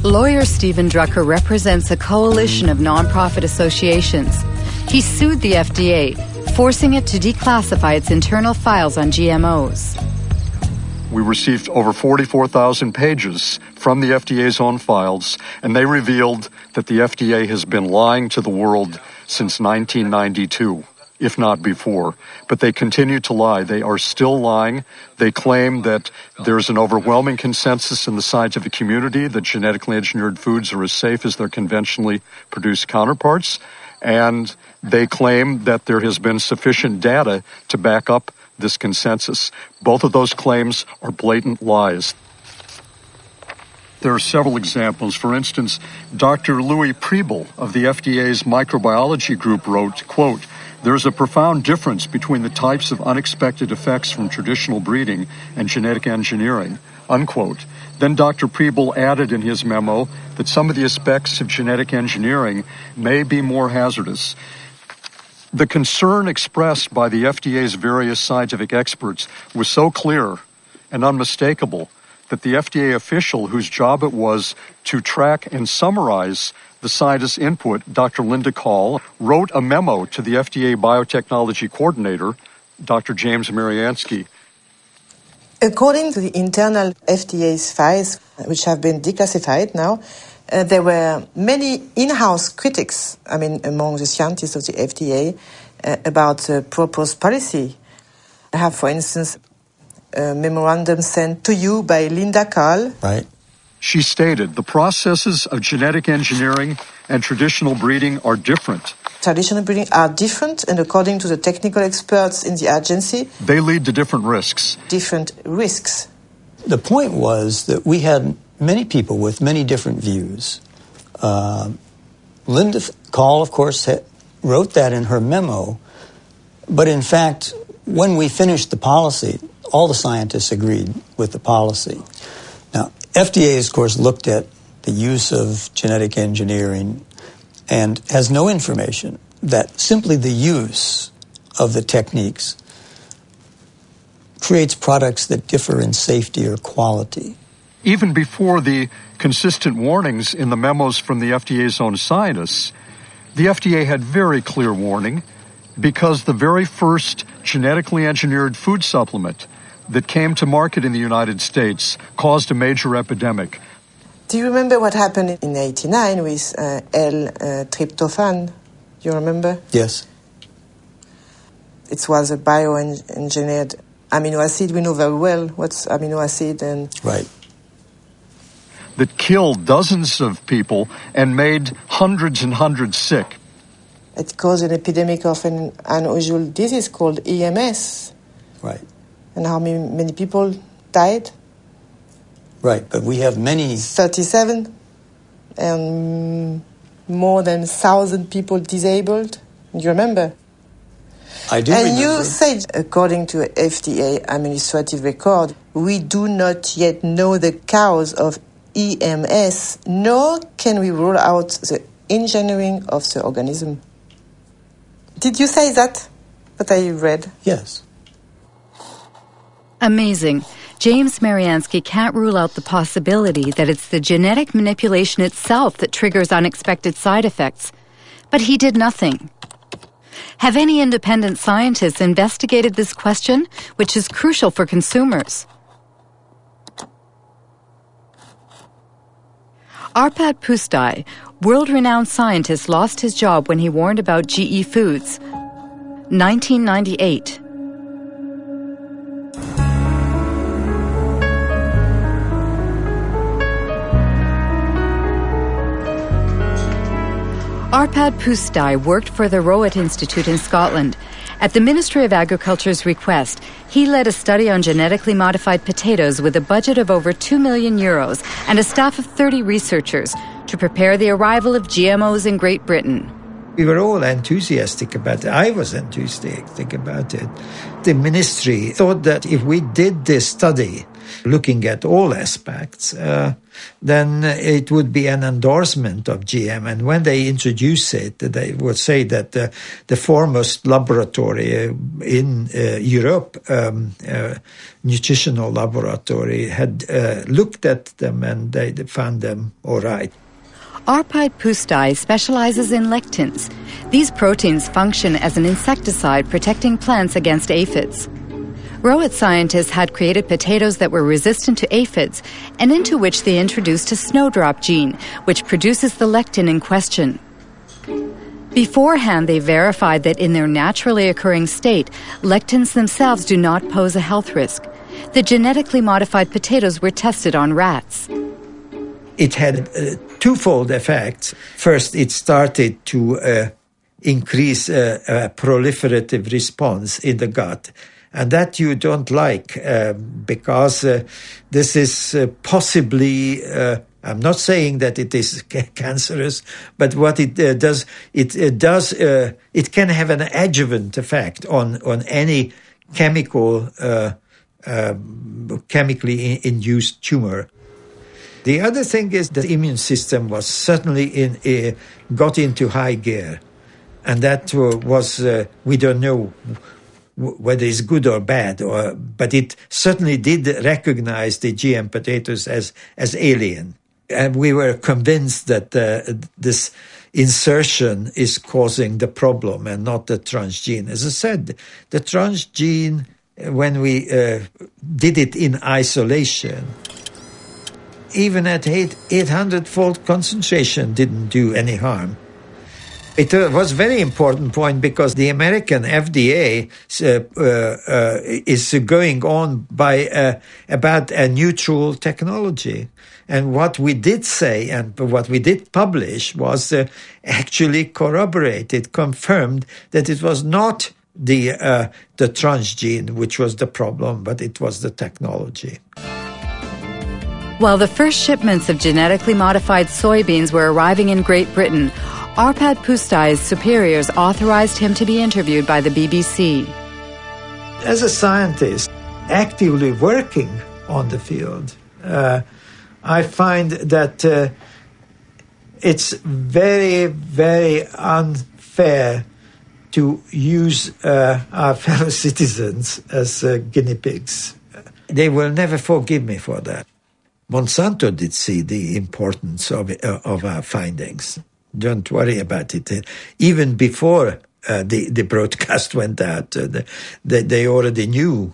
Lawyer Stephen Drucker represents a coalition of nonprofit associations. He sued the FDA, forcing it to declassify its internal files on GMOs. We received over 44,000 pages from the FDA's own files, and they revealed that the FDA has been lying to the world since 1992, if not before. But they continue to lie. They are still lying. They claim that there's an overwhelming consensus in the scientific community that genetically engineered foods are as safe as their conventionally produced counterparts, and they claim that there has been sufficient data to back up this consensus. Both of those claims are blatant lies. There are several examples. For instance, Dr. Louis Priebel of the FDA's microbiology group wrote, quote, "There is a profound difference between the types of unexpected effects from traditional breeding and genetic engineering," unquote. Then Dr. Priebel added in his memo that some of the aspects of genetic engineering may be more hazardous. The concern expressed by the FDA's various scientific experts was so clear and unmistakable that the FDA official whose job it was to track and summarize the scientists' input, Dr. Linda Call, wrote a memo to the FDA biotechnology coordinator, Dr. James Mariansky. According to the internal FDA's files, which have been declassified now, there were many in-house critics, among the scientists of the FDA, about the proposed policy. I have, for instance, a memorandum sent to you by Linda Call. Right. She stated, "The processes of genetic engineering and traditional breeding are different. Traditional breeding are different, and according to the technical experts in the agency, they lead to different risks." Different risks. The point was that we had many people with many different views. Linda Call, of course, wrote that in her memo, but in fact, when we finished the policy, all the scientists agreed with the policy. Now, FDA, of course, looked at the use of genetic engineering and has no information that simply the use of the techniques creates products that differ in safety or quality. Even before the consistent warnings in the memos from the FDA's own scientists, the FDA had very clear warning because the very first genetically engineered food supplement that came to market in the United States caused a major epidemic. Do you remember what happened in 1989 with L-tryptophan? You remember? Yes. It was a bioengineered amino acid. We know very well what's amino acid and... Right. That killed dozens of people and made hundreds and hundreds sick. It caused an epidemic of an unusual disease called EMS. Right. And how many people died? Right, but we have many... 37, and more than 1,000 people disabled. You remember? I do and remember. You said, according to FDA administrative record, we do not yet know the cause of EMS, nor can we rule out the engineering of the organism. Did you say that I read? Yes. Amazing. James Mariansky can't rule out the possibility that it's the genetic manipulation itself that triggers unexpected side effects. But he did nothing. Have any independent scientists investigated this question, which is crucial for consumers? Arpad Pusztai, world-renowned scientist, lost his job when he warned about GE Foods. 1998. Arpad Pusztai worked for the Rowett Institute in Scotland. At the Ministry of Agriculture's request, he led a study on genetically modified potatoes with a budget of over €2 million and a staff of 30 researchers to prepare the arrival of GMOs in Great Britain. We were all enthusiastic about it. I was enthusiastic about it. The ministry thought that if we did this study, looking at all aspects, then it would be an endorsement of GM. And when they introduce it, they would say that the foremost laboratory in Europe, nutritional laboratory, had looked at them and they found them all right. Arpad Pusztai specializes in lectins. These proteins function as an insecticide protecting plants against aphids. Rowett scientists had created potatoes that were resistant to aphids and into which they introduced a snowdrop gene, which produces the lectin in question. Beforehand, they verified that in their naturally occurring state, lectins themselves do not pose a health risk. The genetically modified potatoes were tested on rats. It had twofold effects. First, it started to increase a proliferative response in the gut. And that you don't like because this is possibly, I'm not saying that it is cancerous, but what it does, it can have an adjuvant effect on any chemically induced tumor. The other thing is the immune system was certainly got into high gear. And that was, we don't know whether it's good or bad, but it certainly did recognize the GM potatoes as alien. And we were convinced that this insertion is causing the problem and not the transgene. As I said, the transgene, when we did it in isolation, even at 800-fold concentration didn't do any harm. It was a very important point because the American FDA is going on by about a neutral technology. And what we did say and what we did publish was actually corroborated, confirmed that it was not the transgene which was the problem, but it was the technology. While the first shipments of genetically modified soybeans were arriving in Great Britain, Arpad Pusztai's superiors authorized him to be interviewed by the BBC. As a scientist actively working on the field, I find that it's very, very unfair to use our fellow citizens as guinea pigs. They will never forgive me for that. Monsanto did see the importance of our findings. Don't worry about it. Even before the broadcast went out, they already knew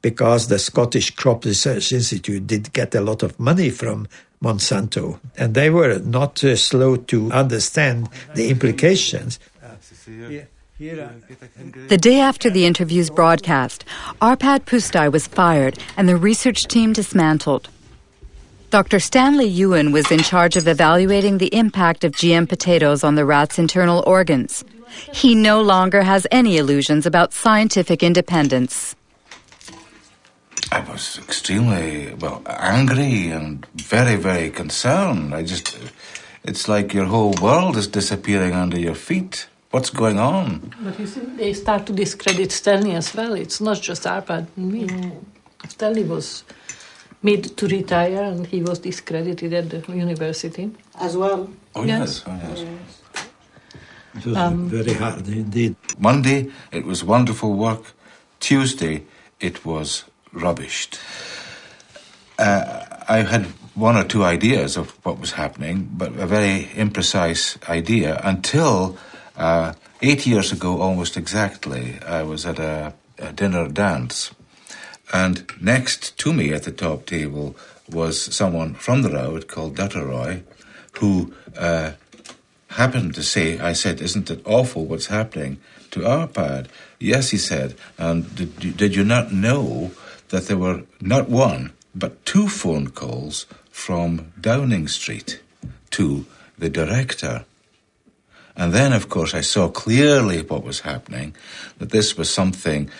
because the Scottish Crop Research Institute did get a lot of money from Monsanto, and they were not slow to understand the implications. The day after the interview's broadcast, Arpad Pusztai was fired and the research team dismantled. Dr. Stanley Ewan was in charge of evaluating the impact of GM potatoes on the rat's internal organs. He no longer has any illusions about scientific independence. I was extremely, angry and very, very concerned. It's like your whole world is disappearing under your feet. What's going on? But you see, they start to discredit Stanley as well. It's not just Arpad and me. Stanley was made to retire and he was discredited at the university. As well? Oh, yes. Oh, yes. It was very hard indeed. Monday, it was wonderful work. Tuesday, it was rubbished. I had one or two ideas of what was happening, but a very imprecise idea until 8 years ago, almost exactly, I was at a dinner dance. And next to me at the top table was someone from the Road called Dutteroy, who happened to say, I said, isn't it awful what's happening to Arpad? Yes, he said, and did you not know that there were not one, but 2 phone calls from Downing Street to the director? And then, of course, I saw clearly what was happening, that this was something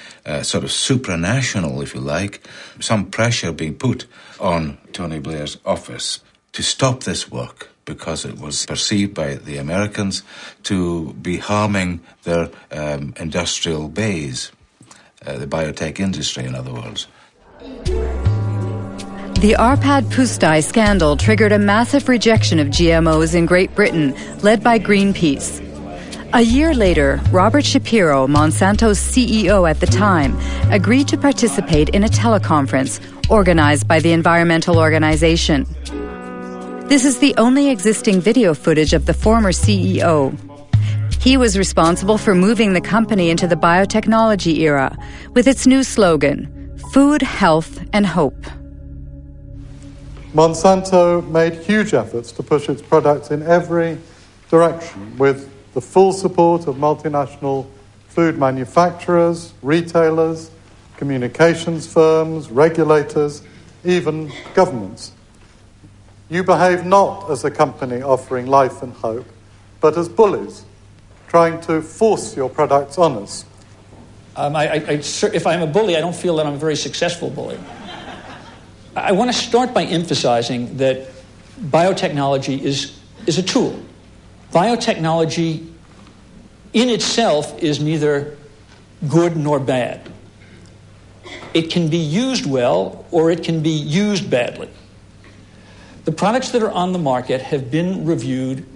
sort of supranational, if you like, some pressure being put on Tony Blair's office to stop this work because it was perceived by the Americans to be harming their industrial base, the biotech industry, in other words. The Arpad Pusztai scandal triggered a massive rejection of GMOs in Great Britain, led by Greenpeace. A year later, Robert Shapiro, Monsanto's CEO at the time, agreed to participate in a teleconference organized by the environmental organization. This is the only existing video footage of the former CEO. He was responsible for moving the company into the biotechnology era with its new slogan, Food, Health, and Hope. Monsanto made huge efforts to push its products in every direction with the full support of multinational food manufacturers, retailers, communications firms, regulators, even governments. You behave not as a company offering life and hope, but as bullies, trying to force your products on us. If I'm a bully, I don't feel that I'm a very successful bully. I want to start by emphasizing that biotechnology is a tool. Biotechnology in itself is neither good nor bad. It can be used well or it can be used badly. The products that are on the market have been reviewed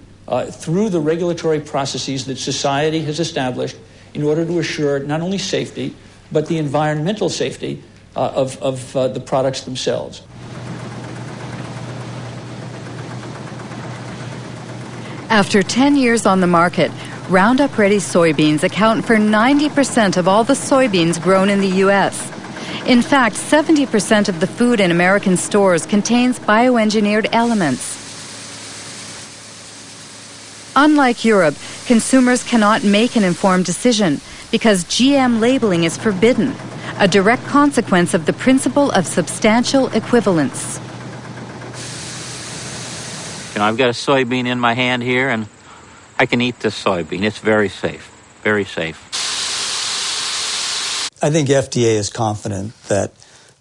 through the regulatory processes that society has established in order to assure not only safety, but the environmental safety of the products themselves. After 10 years on the market, Roundup Ready soybeans account for 90% of all the soybeans grown in the U.S. In fact, 70% of the food in American stores contains bioengineered elements. Unlike Europe, consumers cannot make an informed decision because GM labeling is forbidden, a direct consequence of the principle of substantial equivalence. I've got a soybean in my hand here, and I can eat this soybean. It's very safe, very safe. I think FDA is confident that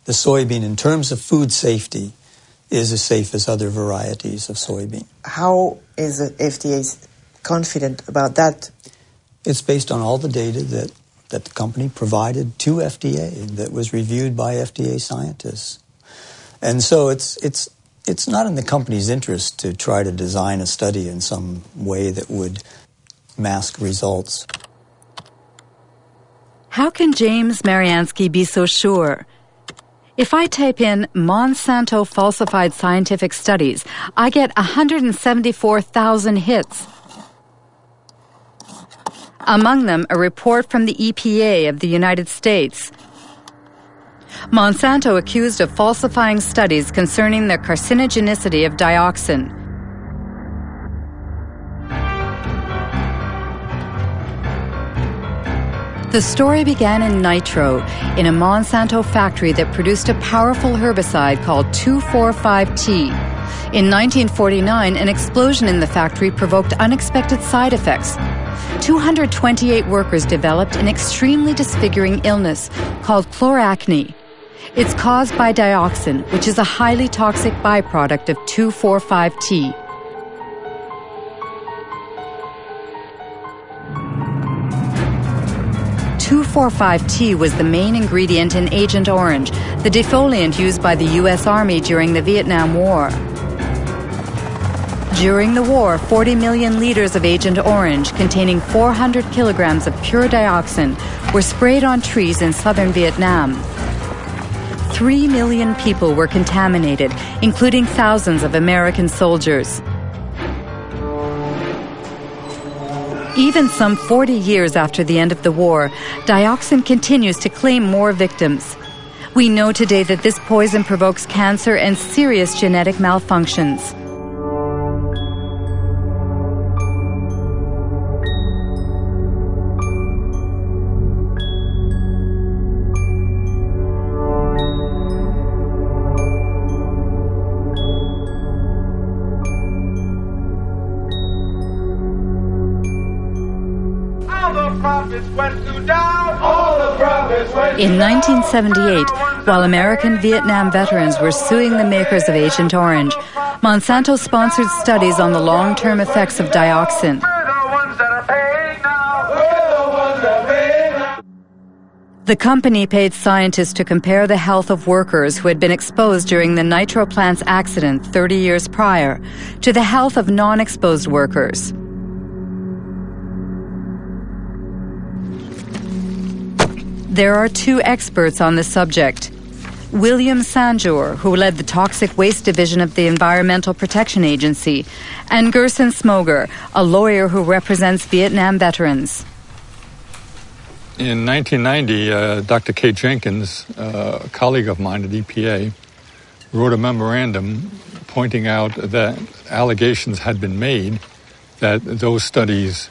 the soybean, in terms of food safety, is as safe as other varieties of soybean. How is the FDA confident about that? It's based on all the data that the company provided to FDA that was reviewed by FDA scientists. And so it's not in the company's interest to try to design a study in some way that would mask results. How can James Mariansky be so sure? If I type in Monsanto falsified scientific studies, I get 174,000 hits. Among them, a report from the EPA of the United States. Monsanto accused of falsifying studies concerning the carcinogenicity of dioxin. The story began in Nitro, in a Monsanto factory that produced a powerful herbicide called 2,4,5-T. In 1949, an explosion in the factory provoked unexpected side effects. 228 workers developed an extremely disfiguring illness called chloracne. It's caused by dioxin, which is a highly toxic byproduct of 2,4,5-T. (2,4,5-T) was the main ingredient in Agent Orange, the defoliant used by the U.S. Army during the Vietnam War. During the war, 40 million liters of Agent Orange, containing 400 kilograms of pure dioxin, were sprayed on trees in southern Vietnam. 3 million people were contaminated, including thousands of American soldiers. Even some 40 years after the end of the war, dioxin continues to claim more victims. We know today that this poison provokes cancer and serious genetic malfunctions. In 1978, while American Vietnam veterans were suing the makers of Agent Orange, Monsanto sponsored studies on the long-term effects of dioxin. The company paid scientists to compare the health of workers who had been exposed during the nitro plants accident 30 years prior to the health of non-exposed workers. There are two experts on the subject. William Sanjour, who led the Toxic Waste Division of the Environmental Protection Agency, and Gerson Smoger, a lawyer who represents Vietnam veterans. In 1990, Dr. Kate Jenkins, a colleague of mine at EPA, wrote a memorandum pointing out that allegations had been made that those studies,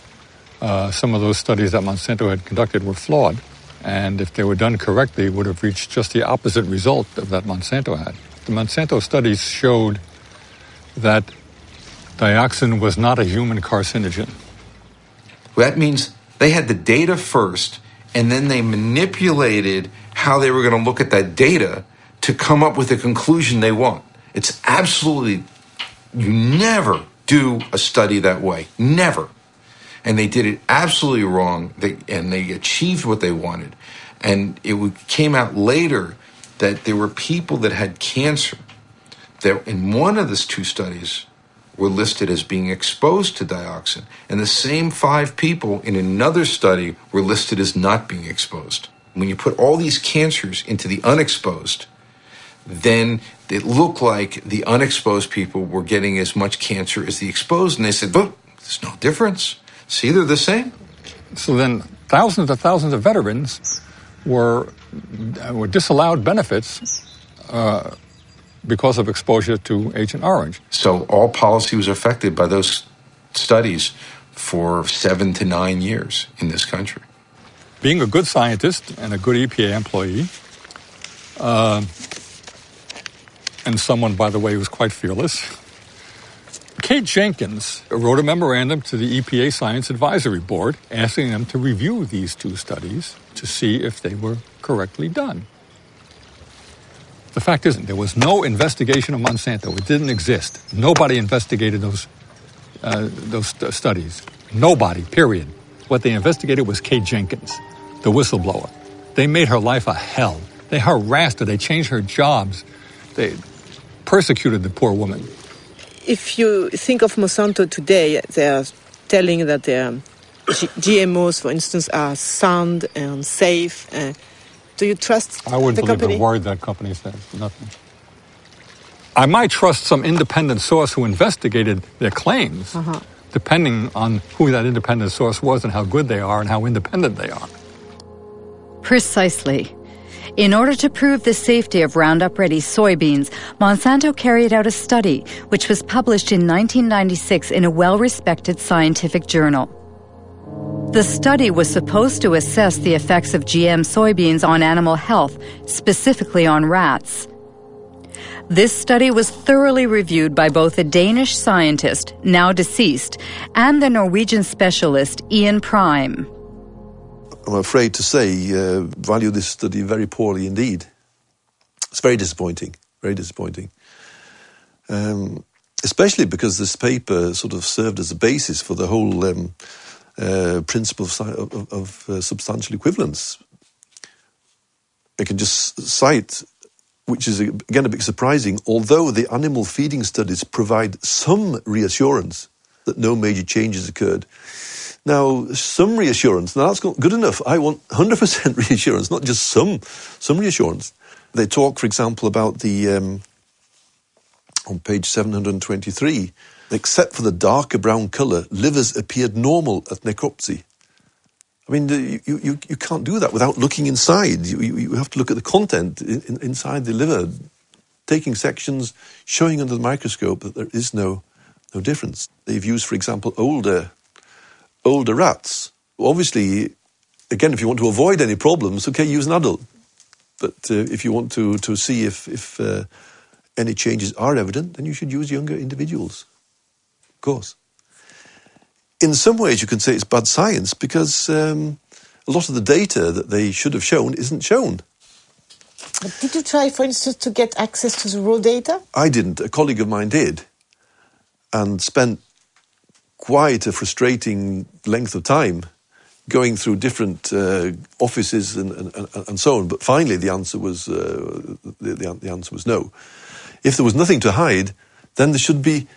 some of those studies that Monsanto had conducted were flawed. And if they were done correctly, would have reached just the opposite result of that Monsanto had. The Monsanto studies showed that dioxin was not a human carcinogen. That means they had the data first, and then they manipulated how they were going to look at that data to come up with the conclusion they want. It's absolutely, you never do a study that way. Never. And they did it absolutely wrong, and they achieved what they wanted. And it came out later that there were people that had cancer that in one of these two studies were listed as being exposed to dioxin. And the same 5 people in another study were listed as not being exposed. When you put all these cancers into the unexposed, then it looked like the unexposed people were getting as much cancer as the exposed. And they said, "But there's no difference. See, they're the same." So then thousands of veterans were disallowed benefits because of exposure to Agent Orange. So all policy was affected by those studies for 7 to 9 years in this country. Being a good scientist and a good EPA employee, and someone, by the way, who was quite fearless, Kate Jenkins wrote a memorandum to the EPA Science Advisory Board asking them to review these two studies to see if they were correctly done. The fact is, there was no investigation of Monsanto. It didn't exist. Nobody investigated those studies. Nobody, period. What they investigated was Kate Jenkins, the whistleblower. They made her life a hell. They harassed her. They changed her jobs. They persecuted the poor woman. If you think of Monsanto today, they are telling that their GMOs, for instance, are sound and safe. Do you trust I wouldn't the believe company? a word that company says. Nothing. I might trust some independent source who investigated their claims, depending on who that independent source was and how good they are and how independent they are. Precisely. In order to prove the safety of Roundup Ready soybeans, Monsanto carried out a study which was published in 1996 in a well-respected scientific journal. The study was supposed to assess the effects of GM soybeans on animal health, specifically on rats. This study was thoroughly reviewed by both a Danish scientist, now deceased, and the Norwegian specialist Ian Prime. I'm afraid to say, value this study very poorly indeed. It's very disappointing, very disappointing. Especially because this paper sort of served as a basis for the whole principle of substantial equivalence. I can just cite, which is again a bit surprising, although the animal feeding studies provide some reassurance that no major changes occurred. Now, some reassurance, now that's not good enough. I want 100% reassurance, not just some reassurance. They talk, for example, about the, on page 723, except for the darker brown colour, livers appeared normal at necropsy. I mean, you can't do that without looking inside. You have to look at the content inside the liver, taking sections, showing under the microscope that there is no difference. They've used, for example, older rats. Obviously, again, if you want to avoid any problems, okay, use an adult. But if you want to see if any changes are evident, then you should use younger individuals. Of course. In some ways, you can say it's bad science because a lot of the data that they should have shown isn't shown. But did you try, for instance, to get access to the raw data? I didn't. A colleague of mine did, and spent quite a frustrating length of time going through different offices and so on. But finally, the answer was the answer was no. If there was nothing to hide, then there should be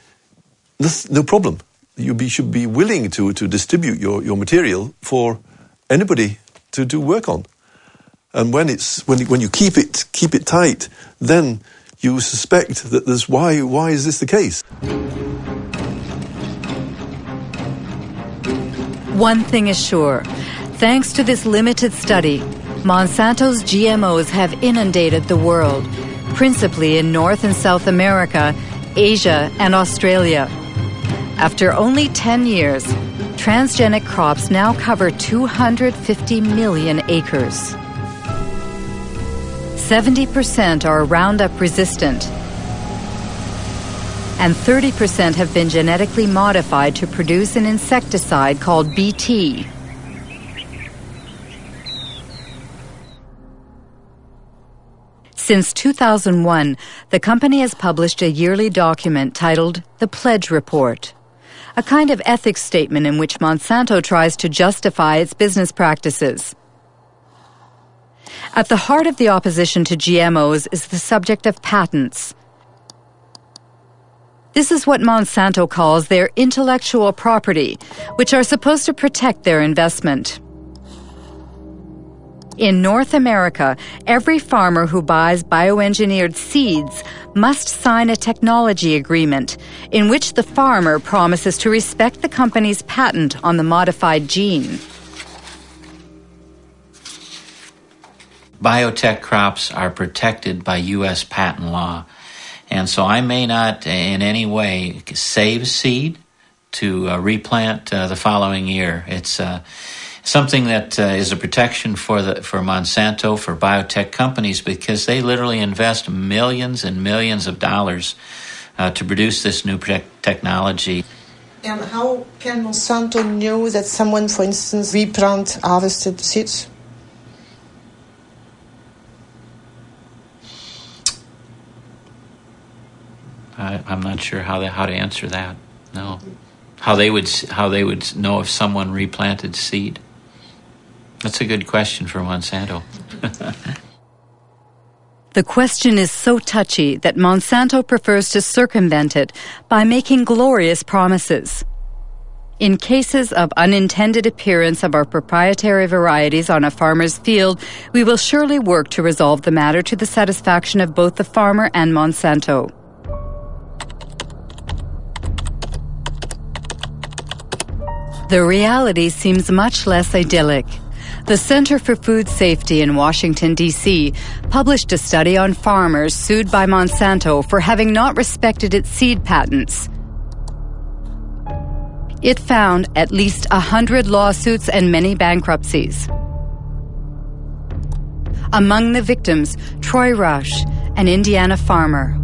no problem. You should be willing to distribute your material for anybody to work on. And when you keep it tight, then you suspect that there's why is this the case? One thing is sure. Thanks to this limited study, Monsanto's GMOs have inundated the world, principally in North and South America, Asia, and Australia. After only 10 years, transgenic crops now cover 250 million acres. 70% are Roundup resistant, and 30% have been genetically modified to produce an insecticide called Bt. Since 2001, the company has published a yearly document titled The Pledge Report, a kind of ethics statement in which Monsanto tries to justify its business practices. At the heart of the opposition to GMOs is the subject of patents. This is what Monsanto calls their intellectual property, which are supposed to protect their investment. In North America, every farmer who buys bioengineered seeds must sign a technology agreement in which the farmer promises to respect the company's patent on the modified gene. Biotech crops are protected by U.S. patent law. And so I may not in any way save seed to replant the following year. It's something that is a protection for Monsanto, for biotech companies, because they literally invest millions and millions of dollars to produce this new technology. And how can Monsanto know that someone, for instance, replant harvested seeds? I'm not sure how to answer that. No, how they would know if someone replanted seed. That's a good question for Monsanto. The question is so touchy that Monsanto prefers to circumvent it by making glorious promises. In cases of unintended appearance of our proprietary varieties on a farmer's field, we will surely work to resolve the matter to the satisfaction of both the farmer and Monsanto. The reality seems much less idyllic. The Center for Food Safety in Washington, D.C., published a study on farmers sued by Monsanto for having not respected its seed patents. It found at least 100 lawsuits and many bankruptcies. Among the victims, Troy Rush, an Indiana farmer.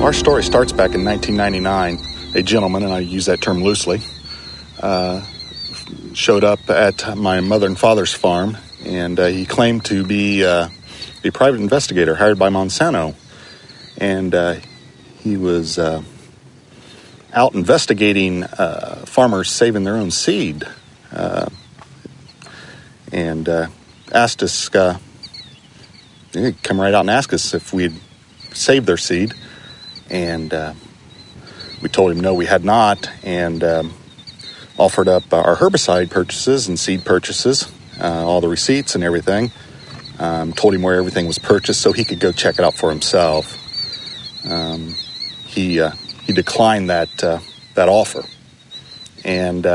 Our story starts back in 1999. A gentleman, and I use that term loosely, showed up at my mother and father's farm, and he claimed to be a private investigator hired by Monsanto. And he was out investigating farmers saving their own seed, and asked us, he'd come right out and ask us if we'd saved their seed. And we told him no, we had not, and offered up our herbicide purchases and seed purchases, all the receipts and everything. Told him where everything was purchased so he could go check it out for himself. He declined that offer. And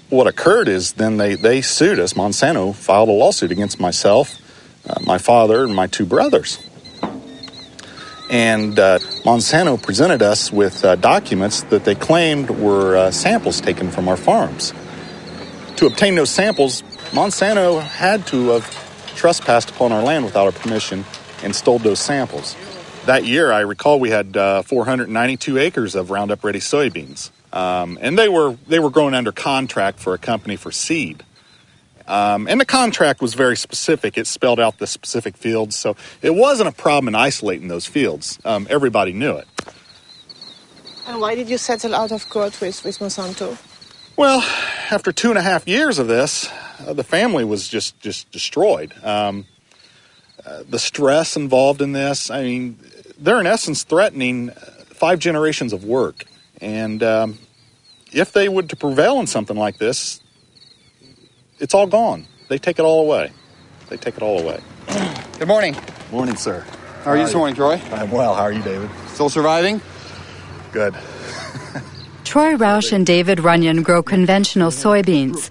what occurred is then they sued us. Monsanto filed a lawsuit against myself, my father, and my two brothers. And Monsanto presented us with documents that they claimed were samples taken from our farms. To obtain those samples, Monsanto had to have trespassed upon our land without our permission and stole those samples. That year, I recall we had 492 acres of Roundup Ready soybeans. And they were grown under contract for a company for seed. And the contract was very specific. It spelled out the specific fields, so it wasn't a problem in isolating those fields. Everybody knew it. And why did you settle out of court with Monsanto? Well, after 2.5 years of this, the family was just destroyed. The stress involved in this, I mean, they're in essence threatening 5 generations of work. And if they would to prevail in something like this, it's all gone. They take it all away. They take it all away. Good morning. Morning, sir. How are you this morning, Troy? I'm well. How are you, David? Still surviving? Good. Troy Roush and David Runyon grow conventional soybeans.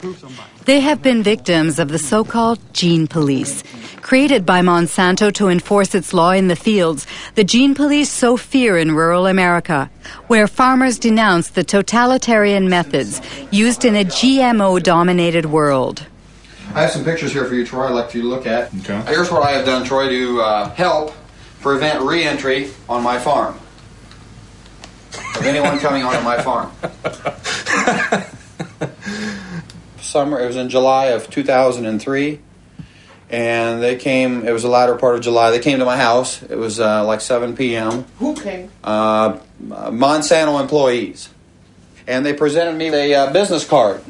They have been victims of the so-called gene police. Created by Monsanto to enforce its law in the fields, the gene police sow fear in rural America, where farmers denounce the totalitarian methods used in a GMO-dominated world. I have some pictures here for you, Troy, I'd like you to look at. Okay. Here's what I have done, Troy, to help prevent re-entry on my farm of anyone coming onto my farm. It was in July of 2003. And they came, it was the latter part of July, they came to my house. It was like 7 p.m. Who came? Monsanto employees. And they presented me a business card.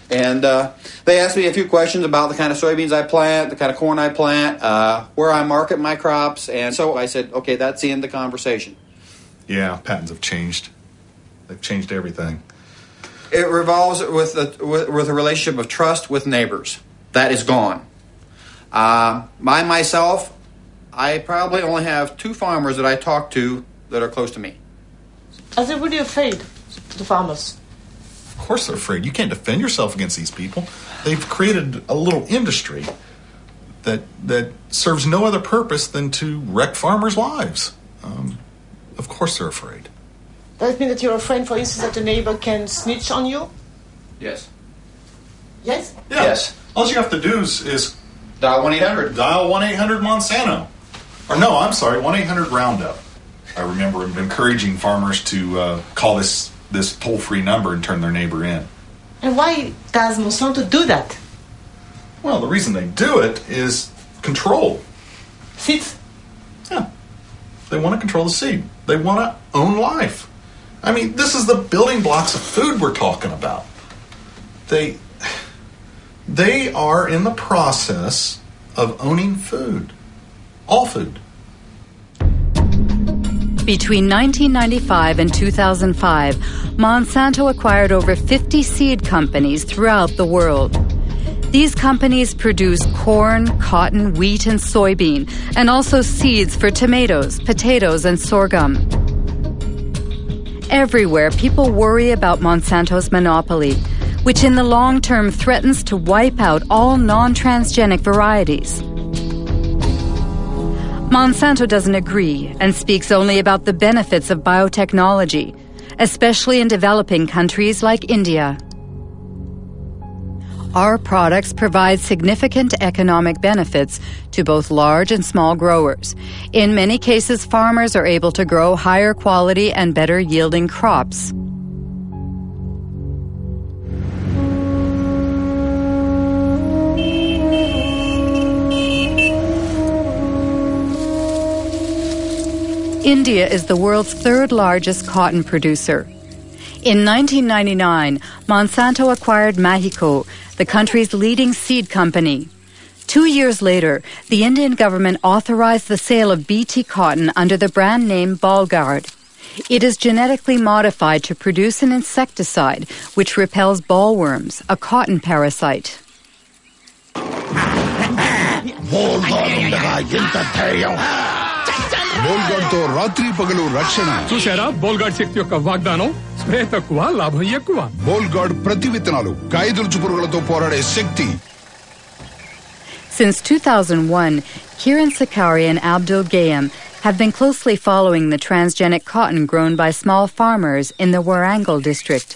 And they asked me a few questions about the kind of soybeans I plant, the kind of corn I plant, where I market my crops. And so I said, okay, that's the end of the conversation. Yeah, patents have changed. They've changed everything. It revolves with a relationship of trust with neighbors. That is gone. Myself, I probably only have 2 farmers that I talk to that are close to me. Are they really afraid, the farmers? Of course they're afraid. You can't defend yourself against these people. They've created a little industry that serves no other purpose than to wreck farmers' lives. Of course they're afraid. Does it mean that you're afraid, for instance, that the neighbor can snitch on you? Yes. Yes? Yeah. Yes. All you have to do is dial 1-800. Dial 1-800 Monsanto. Or no, I'm sorry, 1-800 Roundup. I remember encouraging farmers to call this toll-free number and turn their neighbor in. And why does Monsanto do that? Well, the reason they do it is control. Seeds? Yeah. They want to control the seed. They want to own life. I mean, this is the building blocks of food we're talking about. They are in the process of owning food. All food. Between 1995 and 2005, Monsanto acquired over 50 seed companies throughout the world. These companies produce corn, cotton, wheat, and soybean, and also seeds for tomatoes, potatoes, and sorghum. Everywhere, people worry about Monsanto's monopoly, which in the long term threatens to wipe out all non-transgenic varieties. Monsanto doesn't agree and speaks only about the benefits of biotechnology, especially in developing countries like India. Our products provide significant economic benefits to both large and small growers. In many cases, farmers are able to grow higher quality and better yielding crops. India is the world's third largest cotton producer. In 1999, Monsanto acquired Mahiko, the country's leading seed company. 2 years later, the Indian government authorized the sale of BT cotton under the brand name Bolgard. It is genetically modified to produce an insecticide which repels bollworms, a cotton parasite. బోల్గాడ్తో రాత్రి పగలు రక్షణ చూశారా బోల్గాడ్ శక్తి యొక్క వాగ్దానం spray తక్కువ లాభం ఎక్కువ బోల్గాడ్ ప్రతి విత్తనాలు కాయదులుచు పురుగులతో పోరాడే శక్తి. Since 2001, Kiran Sakari and Abdul Gayam have been closely following the transgenic cotton grown by small farmers in the Warangal district.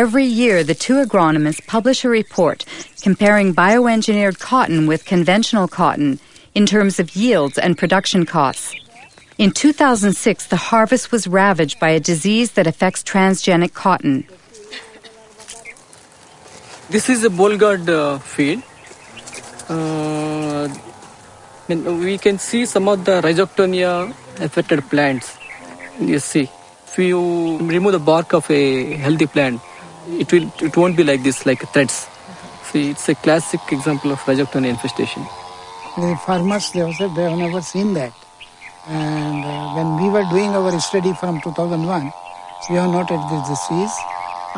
Every year, the two agronomists publish a report comparing bioengineered cotton with conventional cotton in terms of yields and production costs. In 2006, the harvest was ravaged by a disease that affects transgenic cotton. This is a Bolgard field. We can see some of the rhizoctonia affected plants. You see, if you remove the bark of a healthy plant, it won't be like this, like threads. See, it's a classic example of rhizoctonia infestation. The farmers, they have never seen that. And when we were doing our study from 2001, we have noted this disease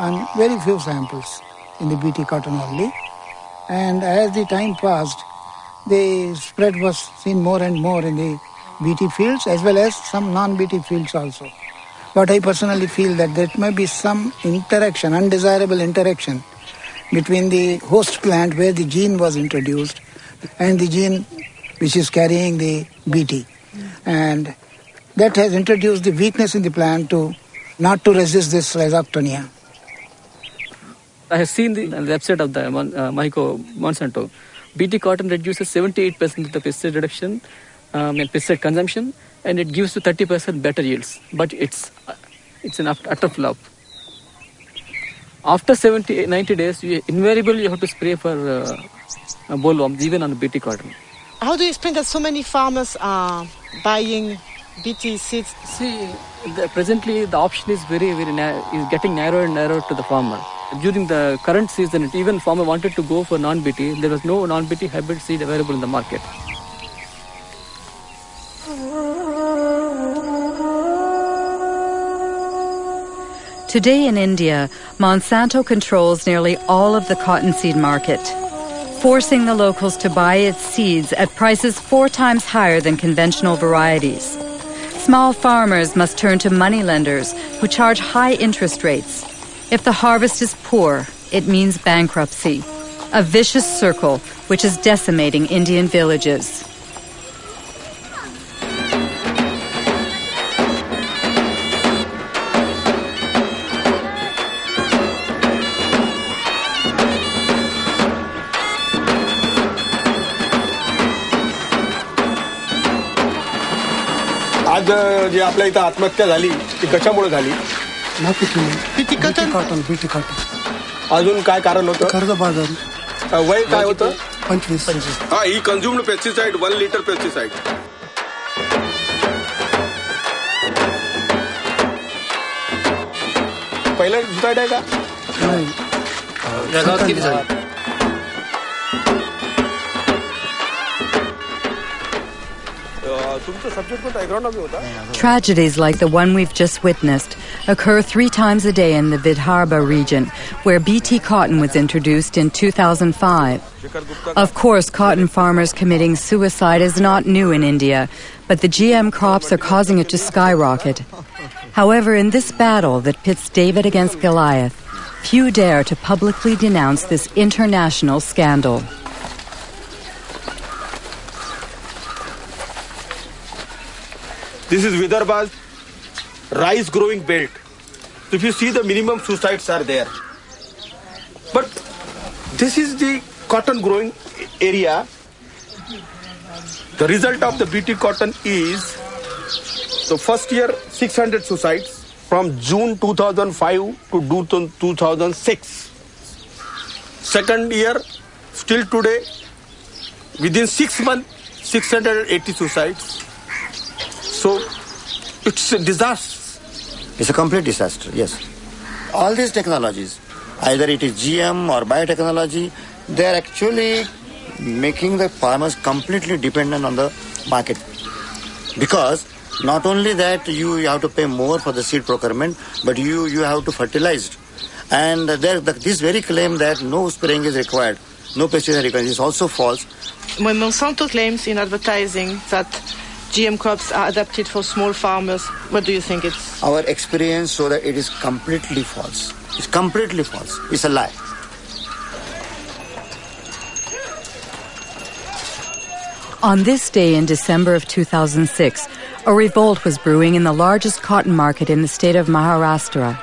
on very few samples in the BT cotton only. And as the time passed, the spread was seen more and more in the BT fields as well as some non-BT fields also. But I personally feel that there may be some interaction, undesirable interaction between the host plant where the gene was introduced and the gene which is carrying the BT. And that has introduced the weakness in the plant to not to resist this rhizoctonia. I have seen the website of the Monsanto. BT cotton reduces 78% of the pesticide reduction and pesticide consumption, and it gives you 30% better yields. But it's an utter flop. After 90 days, invariably you have to spray for bollworms, even on BT cotton. How do you explain that so many farmers are buying BT seeds? See, presently the option is is getting narrower and narrower to the farmer. During the current season, even farmer wanted to go for non-BT. There was no non-BT hybrid seed available in the market. Today in India, Monsanto controls nearly all of the cottonseed market, forcing the locals to buy its seeds at prices 4 times higher than conventional varieties. Small farmers must turn to moneylenders who charge high interest rates. If the harvest is poor, it means bankruptcy, a vicious circle which is decimating Indian villages. आज जी आपल्या इथं आत्महत्या झाली ती कशामुळे झाली? BT cotton. अजून काय कारण होतं? कर्जबाजारी. वय काय होतं? 25. हा, ही कन्झ्युम्ड पेस्टिसाइड 1 लिटर पेस्टिसाइड. पहिला डिसाइड आहे का? नाही. जगात किती झाली? Tragedies like the one we've just witnessed occur 3 times a day in the Vidarbha region, where BT cotton was introduced in 2005. Of course, cotton farmers committing suicide is not new in India, but the GM crops are causing it to skyrocket. However, in this battle that pits David against Goliath, few dare to publicly denounce this international scandal. This is Vidarbha's rice growing belt. So if you see, the minimum suicides are there. But This is the cotton growing area. The result of the BT cotton is the first year 600 suicides from June 2005 to June 2006. Second year, still today, within 6 months, 680 suicides. So it's a disaster. It's a complete disaster, yes. All these technologies, either it is GM or biotechnology, they are actually making the farmers completely dependent on the market. Because not only that you have to pay more for the seed procurement, but you have to fertilize it. And this very claim that no spraying is required, no pesticide required, is also false. When Monsanto claims in advertising that GM crops are adapted for small farmers, what do you think it's? Our experience shows that it is completely false. It's completely false. It's a lie. On this day in December of 2006, a revolt was brewing in the largest cotton market in the state of Maharashtra.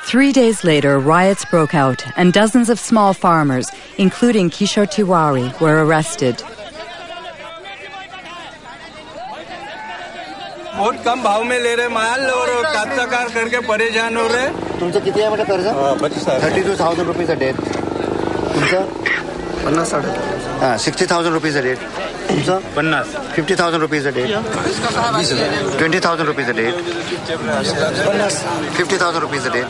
3 days later, riots broke out and dozens of small farmers, including Kishore Tiwari, were arrested. बहुत कम भाव में ले रहे माल और काश्तकार करके परेशान हो रहे. तुमचं किती आहे बेटा कर्ज? 32,000 rupees a day. तुमचं 60,000 rupees a day. तुमचं 50,000 rupees a day. 20,000 rupees a day. 50,000 rupees a day.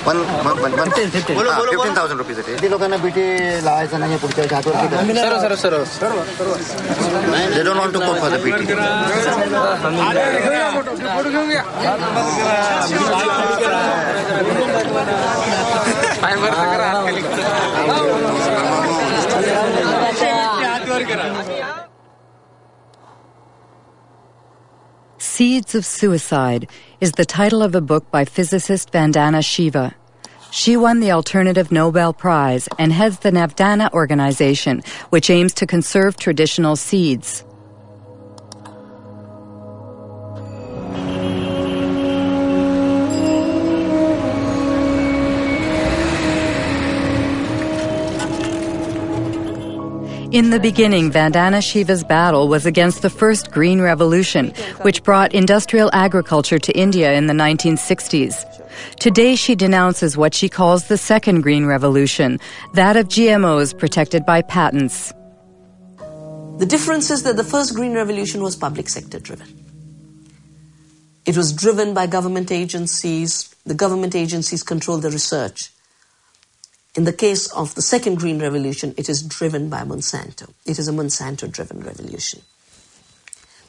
15,000 rupees a day. किती लोकांना बीटी लावायचं नाही पुढच्या हातवर? सर्व. They don't want to go for the BT. Seeds of Suicide is the title of a book by physicist Vandana Shiva. She won the Alternative Nobel Prize and heads the Navdana organization, which aims to conserve traditional seeds. In the beginning, Vandana Shiva's battle was against the first Green Revolution, which brought industrial agriculture to India in the 1960s. Today, she denounces what she calls the second Green Revolution, that of GMOs protected by patents. The difference is that the first Green Revolution was public sector driven. It was driven by government agencies. The government agencies controlled the research. In the case of the second Green Revolution, it is driven by Monsanto. It is a Monsanto-driven revolution.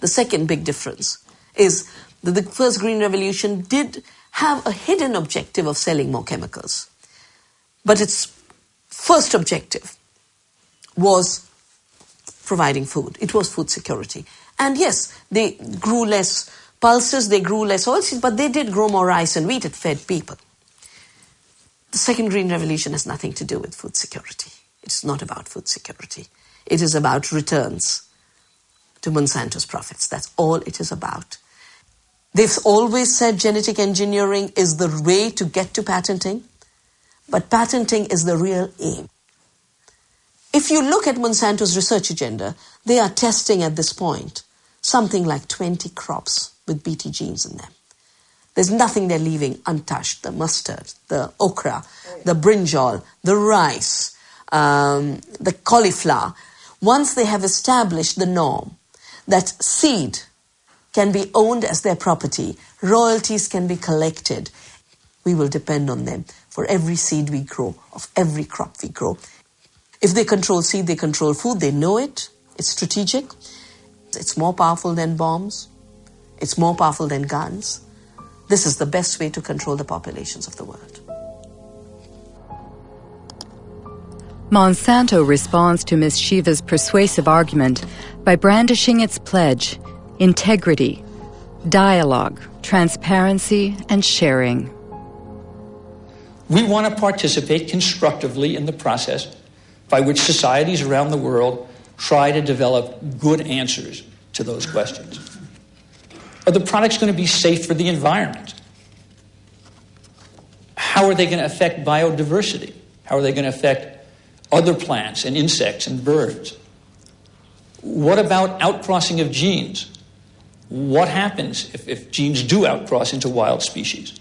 The second big difference is that the first Green Revolution did have a hidden objective of selling more chemicals. But its first objective was providing food. It was food security. And yes, they grew less pulses, they grew less oilseeds, but they did grow more rice and wheat. It fed people. The second Green Revolution has nothing to do with food security. It's not about food security. It is about returns to Monsanto's profits. That's all it is about. They've always said genetic engineering is the way to get to patenting, but patenting is the real aim. If you look at Monsanto's research agenda, they are testing at this point something like 20 crops with BT genes in them. There's nothing they're leaving untouched. The mustard, the okra, the brinjal, the rice, the cauliflower. Once they have established the norm that seed can be owned as their property, royalties can be collected, we will depend on them for every seed we grow, of every crop we grow. If they control seed, they control food, they know it, it's strategic, it's more powerful than bombs, it's more powerful than guns. This is the best way to control the populations of the world. Monsanto responds to Ms. Shiva's persuasive argument by brandishing its pledge: integrity, dialogue, transparency, and sharing. We want to participate constructively in the process by which societies around the world try to develop good answers to those questions. Are the products going to be safe for the environment? How are they going to affect biodiversity? How How are they going to affect other plants and insects and birds? What about outcrossing of genes? What happens if genes do outcross into wild species?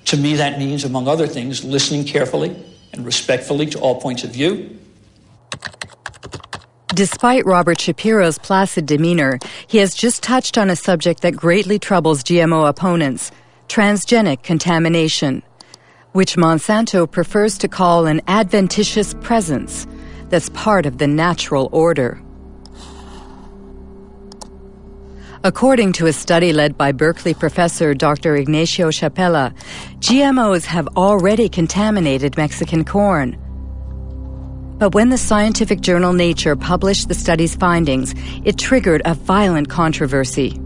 To me, that means, among other things, listening carefully and respectfully to all points of view. Despite Robert Shapiro's placid demeanor, he has just touched on a subject that greatly troubles GMO opponents, transgenic contamination, which Monsanto prefers to call an adventitious presence that's part of the natural order. According to a study led by Berkeley professor Dr. Ignacio Chapela, GMOs have already contaminated Mexican corn. But when the scientific journal Nature published the study's findings, it triggered a violent controversy.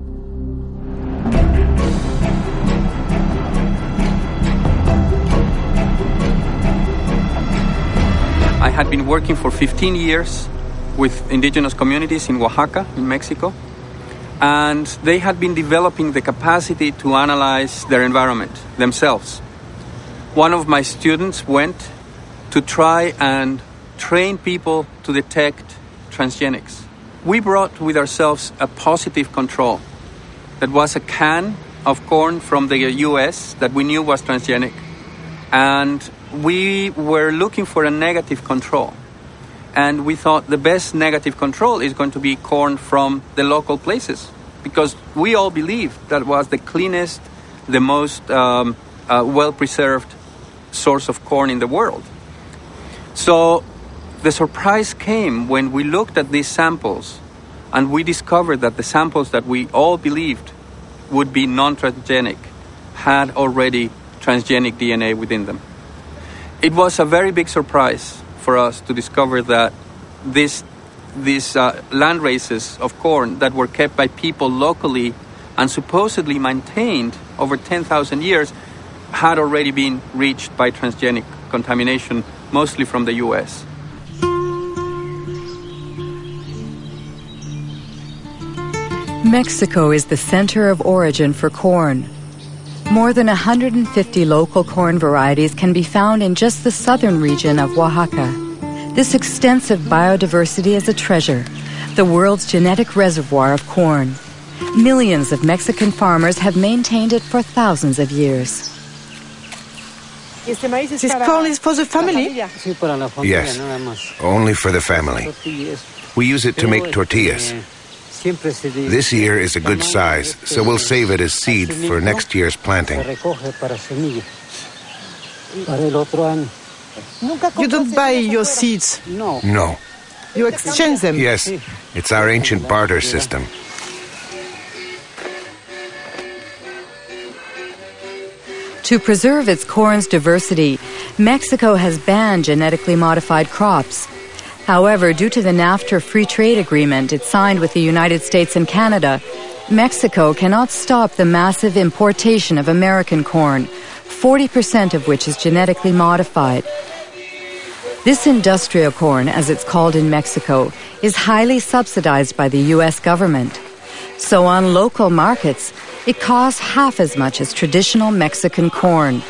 I had been working for 15 years with indigenous communities in Oaxaca, in Mexico, and they had been developing the capacity to analyze their environment themselves. One of my students went to try and train people to detect transgenics. We brought with ourselves a positive control. That was a can of corn from the US that we knew was transgenic. And we were looking for a negative control. And we thought the best negative control is going to be corn from the local places, because we all believed that was the cleanest, the most well-preserved source of corn in the world. So the surprise came when we looked at these samples and we discovered that the samples that we all believed would be non-transgenic had already transgenic DNA within them. It was a very big surprise for us to discover that these land races of corn that were kept by people locally and supposedly maintained over 10,000 years had already been reached by transgenic contamination, mostly from the US. Mexico is the center of origin for corn. More than 150 local corn varieties can be found in just the southern region of Oaxaca. This extensive biodiversity is a treasure, the world's genetic reservoir of corn. Millions of Mexican farmers have maintained it for thousands of years. This corn is for the family? Yes, only for the family. We use it to make tortillas. This year is a good size, so we'll save it as seed for next year's planting. You don't buy your seeds? No. You exchange them? Yes, it's our ancient barter system. To preserve its corn's diversity, Mexico has banned genetically modified crops. However, due to the NAFTA free trade agreement it signed with the United States and Canada, Mexico cannot stop the massive importation of American corn, 40% of which is genetically modified. This industrial corn, as it's called in Mexico, is highly subsidized by the U.S. government. So on local markets, it costs half as much as traditional Mexican corn.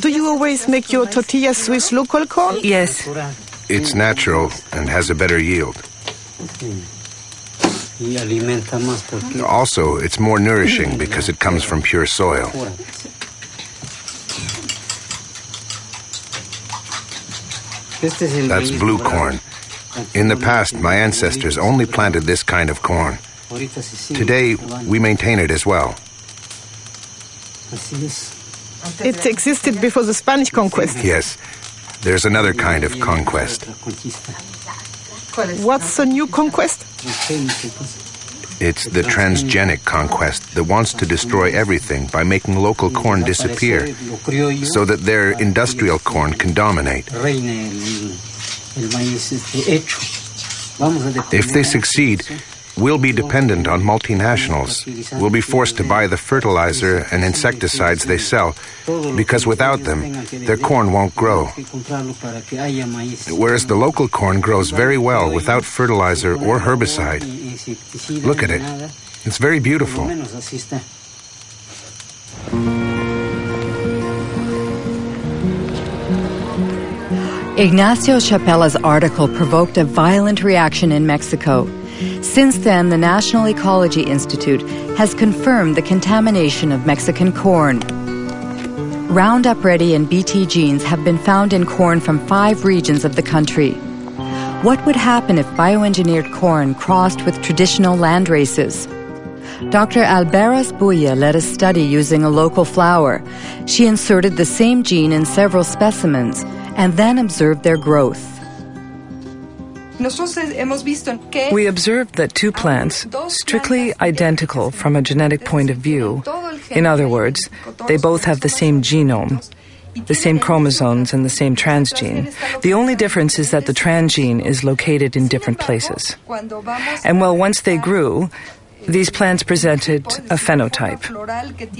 Do you always make your tortillas with local corn? Yes. It's natural and has a better yield. Also, it's more nourishing because it comes from pure soil. That's blue corn. In the past, my ancestors only planted this kind of corn. Today, we maintain it as well. It existed before the Spanish conquest. Yes, there's another kind of conquest. What's the new conquest? It's the transgenic conquest that wants to destroy everything by making local corn disappear so that their industrial corn can dominate. If they succeed, we'll be dependent on multinationals. We'll be forced to buy the fertilizer and insecticides they sell, because without them, their corn won't grow. Whereas the local corn grows very well without fertilizer or herbicide. Look at it. It's very beautiful. Ignacio Chapela's article provoked a violent reaction in Mexico. Since then, the National Ecology Institute has confirmed the contamination of Mexican corn. Roundup Ready and Bt genes have been found in corn from 5 regions of the country. What would happen if bioengineered corn crossed with traditional land races? Dr. Alberas Buya led a study using a local flower. She inserted the same gene in several specimens and then observed their growth. We observed that 2 plants, strictly identical from a genetic point of view, in other words, they both have the same genome, the same chromosomes and the same transgene. The only difference is that the transgene is located in different places. And once they grew, these plants presented a phenotype.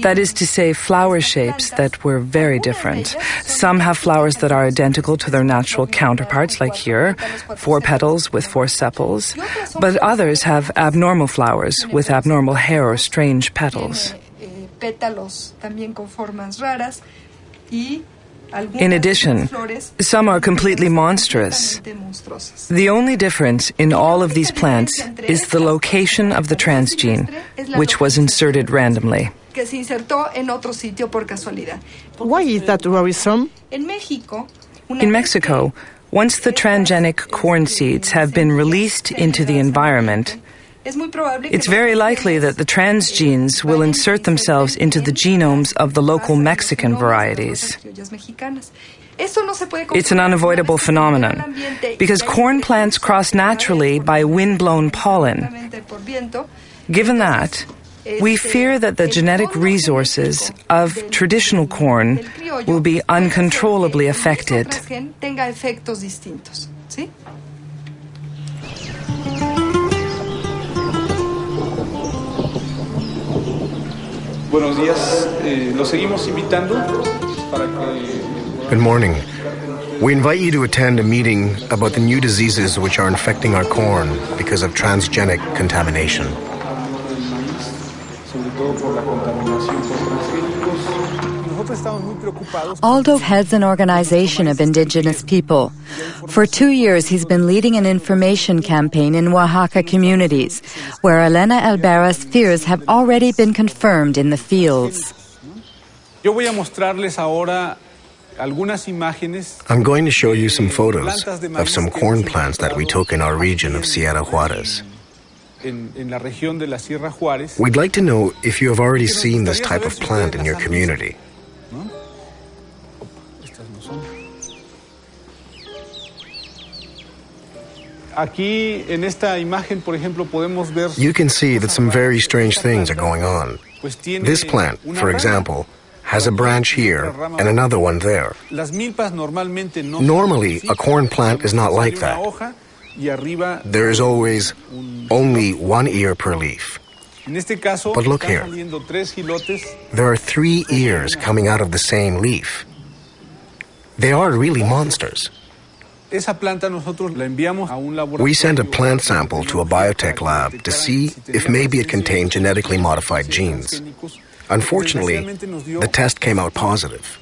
That is to say, flower shapes that were very different. Some have flowers that are identical to their natural counterparts, like here, 4 petals with 4 sepals, but others have abnormal flowers with abnormal hair or strange petals. In addition, some are completely monstrous. The only difference in all of these plants is the location of the transgene, which was inserted randomly. Why is that worrisome? In Mexico, once the transgenic corn seeds have been released into the environment, it's very likely that the transgenes will insert themselves into the genomes of the local Mexican varieties. It's an unavoidable phenomenon, because corn plants cross naturally by wind-blown pollen. Given that, we fear that the genetic resources of traditional corn will be uncontrollably affected. Buenos días, los seguimos invitando para que... Good morning. We invite you to attend a meeting about the new diseases which are infecting our corn because of transgenic contamination. Aldo heads an organization of indigenous people. For 2 years, he's been leading an information campaign in Oaxaca communities, where Elena Alberas' fears have already been confirmed in the fields. I'm going to show you some photos of some corn plants that we took in our region of Sierra Juarez. We'd like to know if you have already seen this type of plant in your community. You can see that some very strange things are going on. This plant, for example, has a branch here and another one there. Normally, a corn plant is not like that. There is always only 1 ear per leaf. But look here. There are 3 ears coming out of the same leaf. They are really monsters. We sent a plant sample to a biotech lab to see if maybe it contained genetically modified genes. Unfortunately, the test came out positive.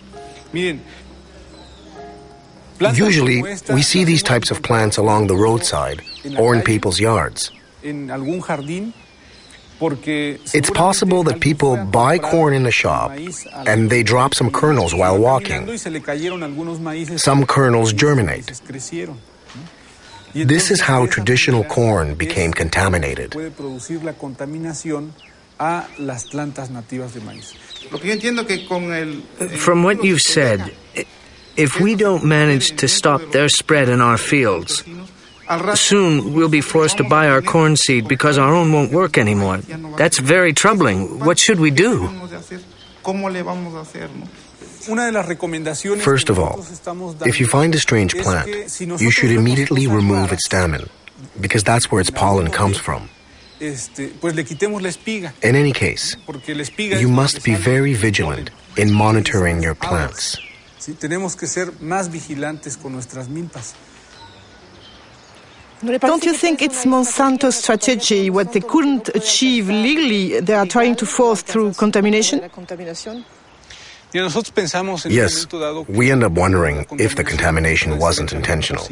Usually, we see these types of plants along the roadside or in people's yards. It's possible that people buy corn in a shop and they drop some kernels while walking. Some kernels germinate. This is how traditional corn became contaminated. From what you've said, if we don't manage to stop their spread in our fields, soon we'll be forced to buy our corn seed because our own won't work anymore. That's very troubling. What should we do? First of all, if you find a strange plant, you should immediately remove its stamen, because that's where its pollen comes from. In any case, you must be very vigilant in monitoring your plants. Don't you think it's Monsanto's strategy, what they couldn't achieve legally, they are trying to force through contamination? Yes, we end up wondering if the contamination wasn't intentional.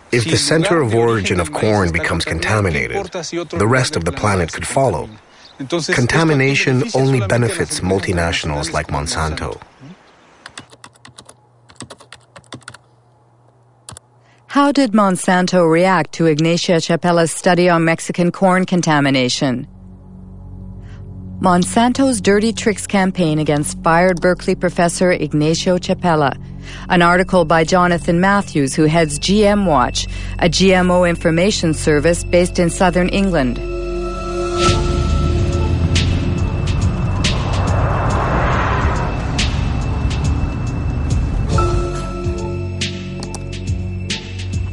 If the center of origin of corn becomes contaminated, the rest of the planet could follow. Contamination only benefits multinationals like Monsanto. How did Monsanto react to Ignacio Chapella's study on Mexican corn contamination? Monsanto's Dirty Tricks campaign against fired Berkeley professor Ignacio Chapella. An article by Jonathan Matthews, who heads GM Watch, a GMO information service based in southern England.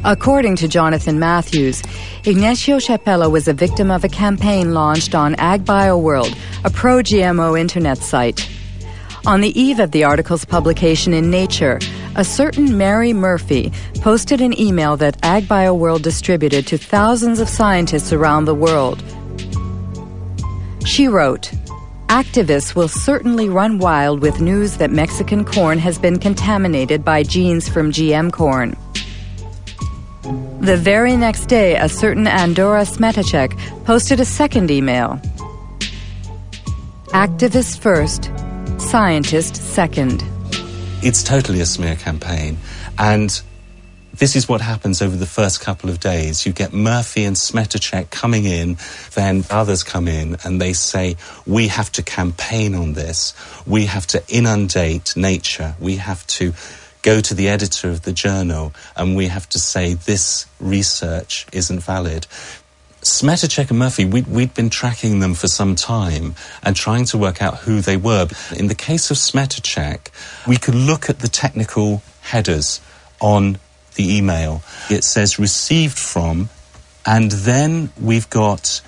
According to Jonathan Matthews, Ignacio Chapella was a victim of a campaign launched on AgBioWorld, a pro-GMO internet site. On the eve of the article's publication in Nature, a certain Mary Murphy posted an email that AgBioWorld distributed to thousands of scientists around the world. She wrote, "Activists will certainly run wild with news that Mexican corn has been contaminated by genes from GM corn." The very next day, a certain Andora Smetacek posted a second email. Activists first, scientist second. It's totally a smear campaign, and this is what happens over the first couple of days. You get Murphy and Smetacek coming in, then others come in and they say, we have to campaign on this. We have to inundate Nature. We have to go to the editor of the journal and we have to say this research isn't valid. Smetacek and Murphy, we'd been tracking them for some time and trying to work out who they were. In the case of Smetacek, we could look at the technical headers on the email. It says received from, and then we've got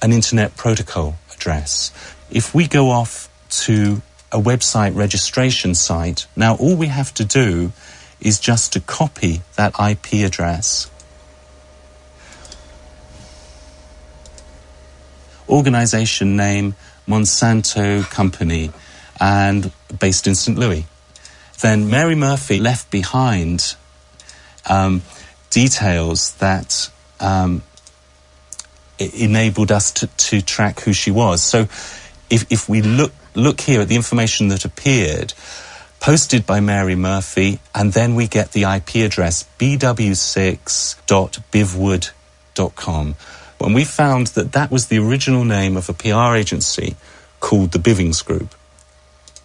an internet protocol address. If we go off to a website registration site, now all we have to do is just to copy that IP address. Organization name, Monsanto Company, and based in St. Louis. Then Mary Murphy left behind details that enabled us to track who she was. So if we look here at the information that appeared, posted by Mary Murphy, and then we get the IP address, bw6.bivwood.com. When we found that that was the original name of a PR agency called the Bivings Group,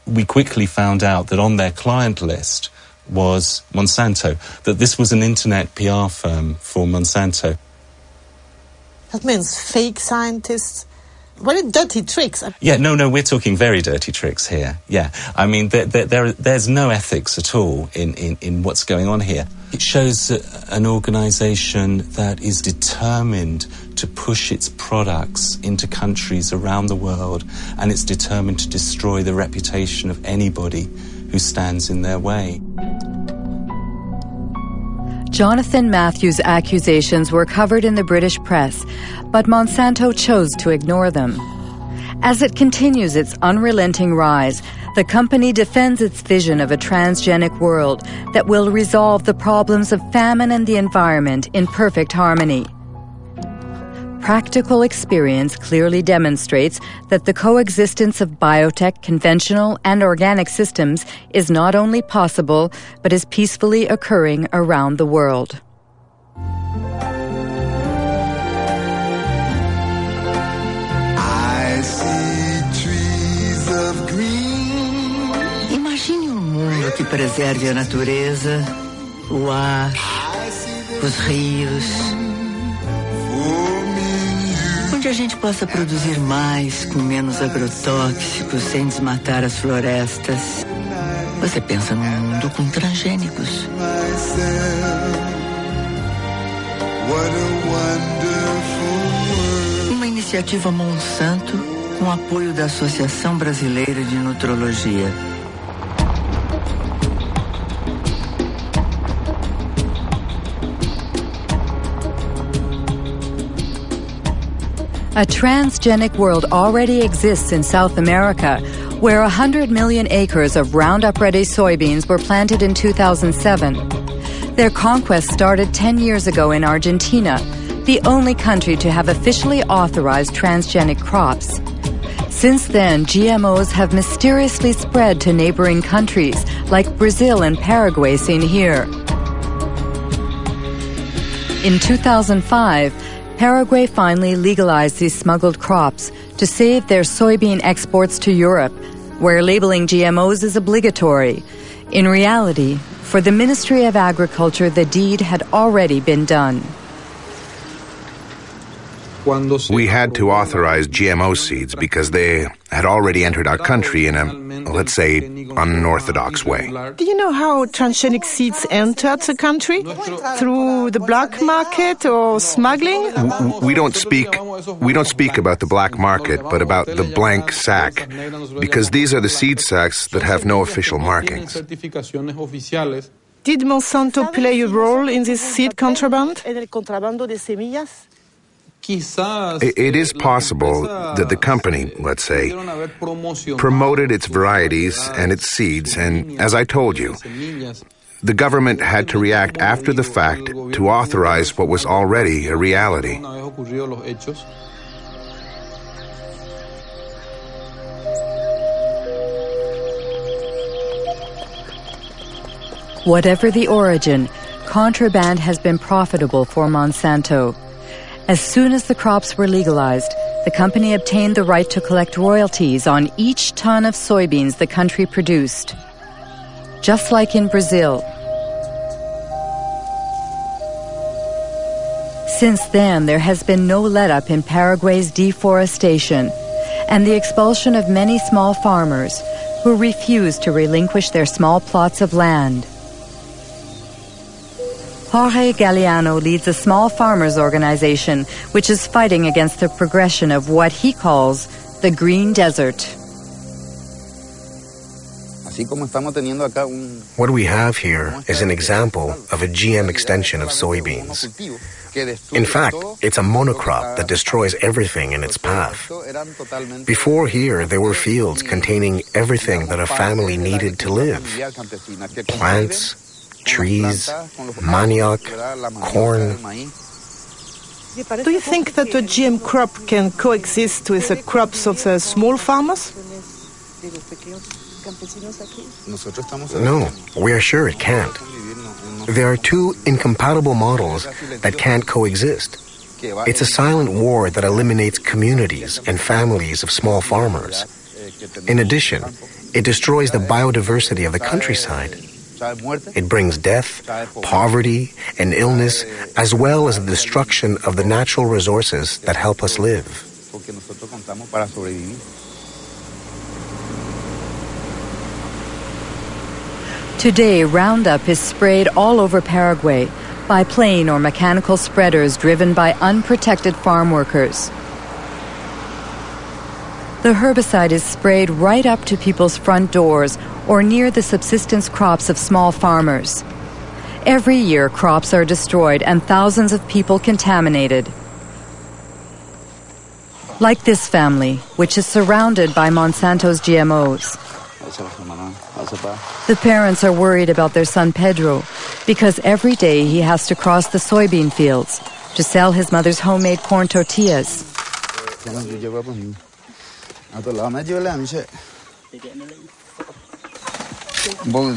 we quickly found out that on their client list was Monsanto, that this was an internet PR firm for Monsanto. That means fake scientists. Very dirty tricks. Yeah, no, we're talking very dirty tricks here. Yeah, I mean, there's no ethics at all in what's going on here. It shows an organization that is determined to push its products into countries around the world, and it's determined to destroy the reputation of anybody who stands in their way. Jonathan Matthews' accusations were covered in the British press, but Monsanto chose to ignore them. As it continues its unrelenting rise, the company defends its vision of a transgenic world that will resolve the problems of famine and the environment in perfect harmony. Practical experience clearly demonstrates that the coexistence of biotech, conventional, and organic systems is not only possible, but is peacefully occurring around the world. I see trees of green. Imagine mundo que preserve a natureza, o ar, os rios. Onde a gente possa produzir mais com menos agrotóxicos, sem desmatar as florestas. Você pensa num mundo com transgênicos. What a wonderful world. iniciativa Monsanto com apoio da Associação Brasileira de Nutrologia. A transgenic world already exists in South America, where 100 million acres of Roundup-ready soybeans were planted in 2007. Their conquest started 10 years ago in Argentina, the only country to have officially authorized transgenic crops. Since then, GMOs have mysteriously spread to neighboring countries like Brazil and Paraguay seen here. In 2005, Paraguay finally legalized these smuggled crops to save their soybean exports to Europe, where labeling GMOs is obligatory. In reality, for the Ministry of Agriculture, the deed had already been done. We had to authorize GMO seeds because they had already entered our country in a, let's say, unorthodox way. Do you know how transgenic seeds entered the country? Through the black market or smuggling? We don't speak about the black market, but about the blank sack, because these are the seed sacks that have no official markings. Did Monsanto play a role in this seed contraband? It is possible that the company, let's say, promoted its varieties and its seeds, and as I told you, the government had to react after the fact to authorize what was already a reality. Whatever the origin, contraband has been profitable for Monsanto. As soon as the crops were legalized, the company obtained the right to collect royalties on each ton of soybeans the country produced. Just like in Brazil. Since then, there has been no let-up in Paraguay's deforestation and the expulsion of many small farmers who refuse to relinquish their small plots of land. Jorge Galeano leads a small farmers organization which is fighting against the progression of what he calls the green desert. What we have here is an example of a GM extension of soybeans. In fact, it's a monocrop that destroys everything in its path. Before here, there were fields containing everything that a family needed to live. Plants, trees, manioc, corn. Do you think that a GM crop can coexist with the crops of the small farmers? No, we are sure it can't. There are two incompatible models that can't coexist. It's a silent war that eliminates communities and families of small farmers. In addition, it destroys the biodiversity of the countryside. It brings death, poverty, and illness, as well as the destruction of the natural resources that help us live. Today, Roundup is sprayed all over Paraguay by plane or mechanical spreaders driven by unprotected farm workers. The herbicide is sprayed right up to people's front doors or near the subsistence crops of small farmers. Every year, crops are destroyed and thousands of people contaminated. Like this family, which is surrounded by Monsanto's GMOs. The parents are worried about their son Pedro because every day he has to cross the soybean fields to sell his mother's homemade corn tortillas.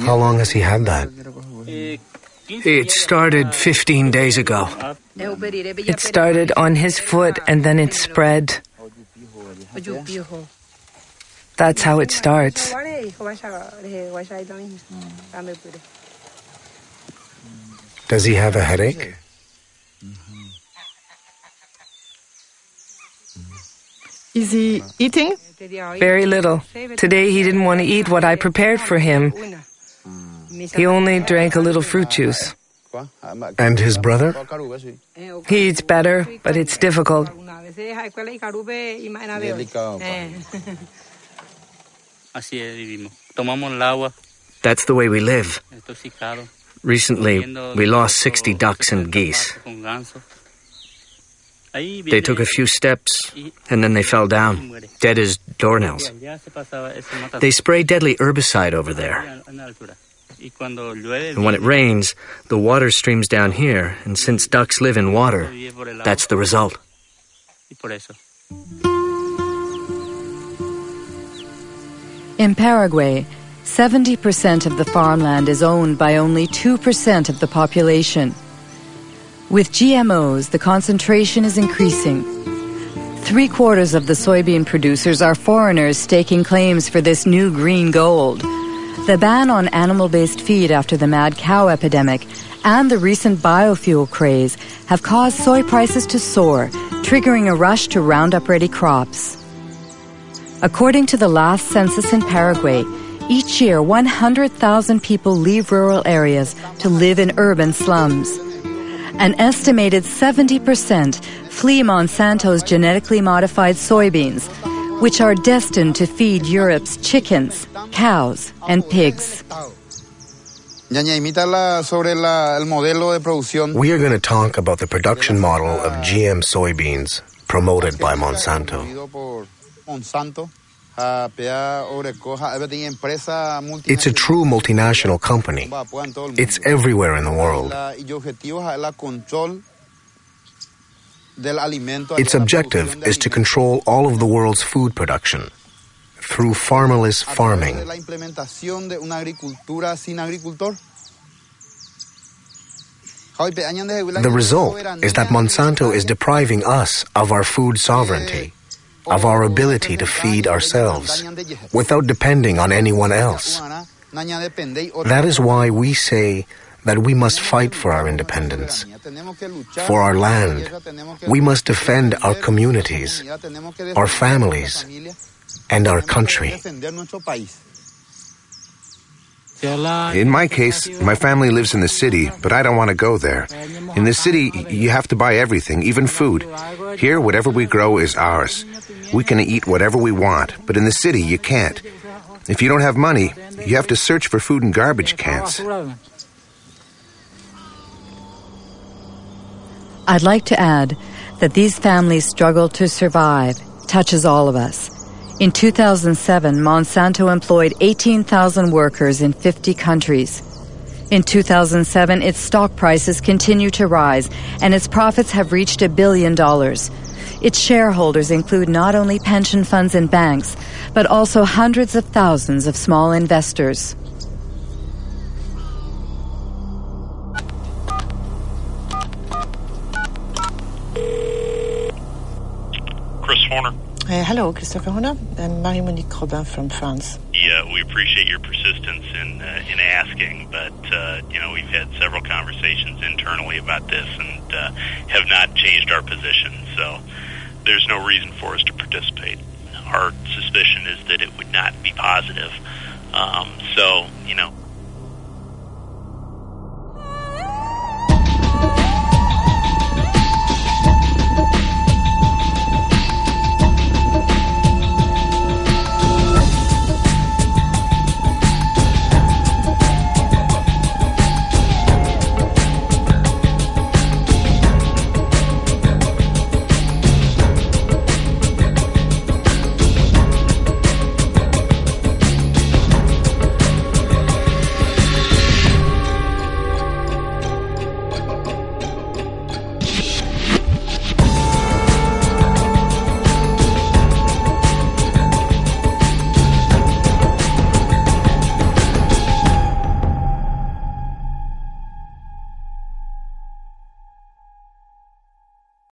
How long has he had that? It started 15 days ago. It started on his foot and then it spread. That's how it starts. Does he have a headache? Is he eating? Very little. Today he didn't want to eat what I prepared for him. He only drank a little fruit juice. And his brother? He eats better, but it's difficult. That's the way we live. Recently, we lost 60 ducks and geese. They took a few steps, and then they fell down, dead as doornails. They spray deadly herbicide over there. And when it rains, the water streams down here, and since ducks live in water, that's the result. In Paraguay, 70% of the farmland is owned by only 2% of the population. With GMOs, the concentration is increasing. 3/4 of the soybean producers are foreigners staking claims for this new green gold. The ban on animal-based feed after the mad cow epidemic and the recent biofuel craze have caused soy prices to soar, triggering a rush to round up ready crops. According to the last census in Paraguay, each year 100,000 people leave rural areas to live in urban slums. An estimated 70% flee Monsanto's genetically modified soybeans, which are destined to feed Europe's chickens, cows, and pigs. We are going to talk about the production model of GM soybeans promoted by Monsanto. It's a true multinational company. It's everywhere in the world. Its objective is to control all of the world's food production through farmerless farming. The result is that Monsanto is depriving us of our food sovereignty, of our ability to feed ourselves without depending on anyone else. That is why we say that we must fight for our independence, for our land. We must defend our communities, our families, and our country. In my case, my family lives in the city, but I don't want to go there. In the city, you have to buy everything, even food. Here, whatever we grow is ours. We can eat whatever we want, but in the city, you can't. If you don't have money, you have to search for food in garbage cans. I'd like to add that these families' struggle to survive touches all of us. In 2007, Monsanto employed 18,000 workers in 50 countries. In 2007, its stock prices continue to rise, and its profits have reached $1 billion. Its shareholders include not only pension funds and banks, but also hundreds of thousands of small investors. Hello, Christopher Horner. I'm Marie-Monique Robin from France. Yeah, we appreciate your persistence in asking, but we've had several conversations internally about this and have not changed our position. So there's no reason for us to participate. Our suspicion is that it would not be positive.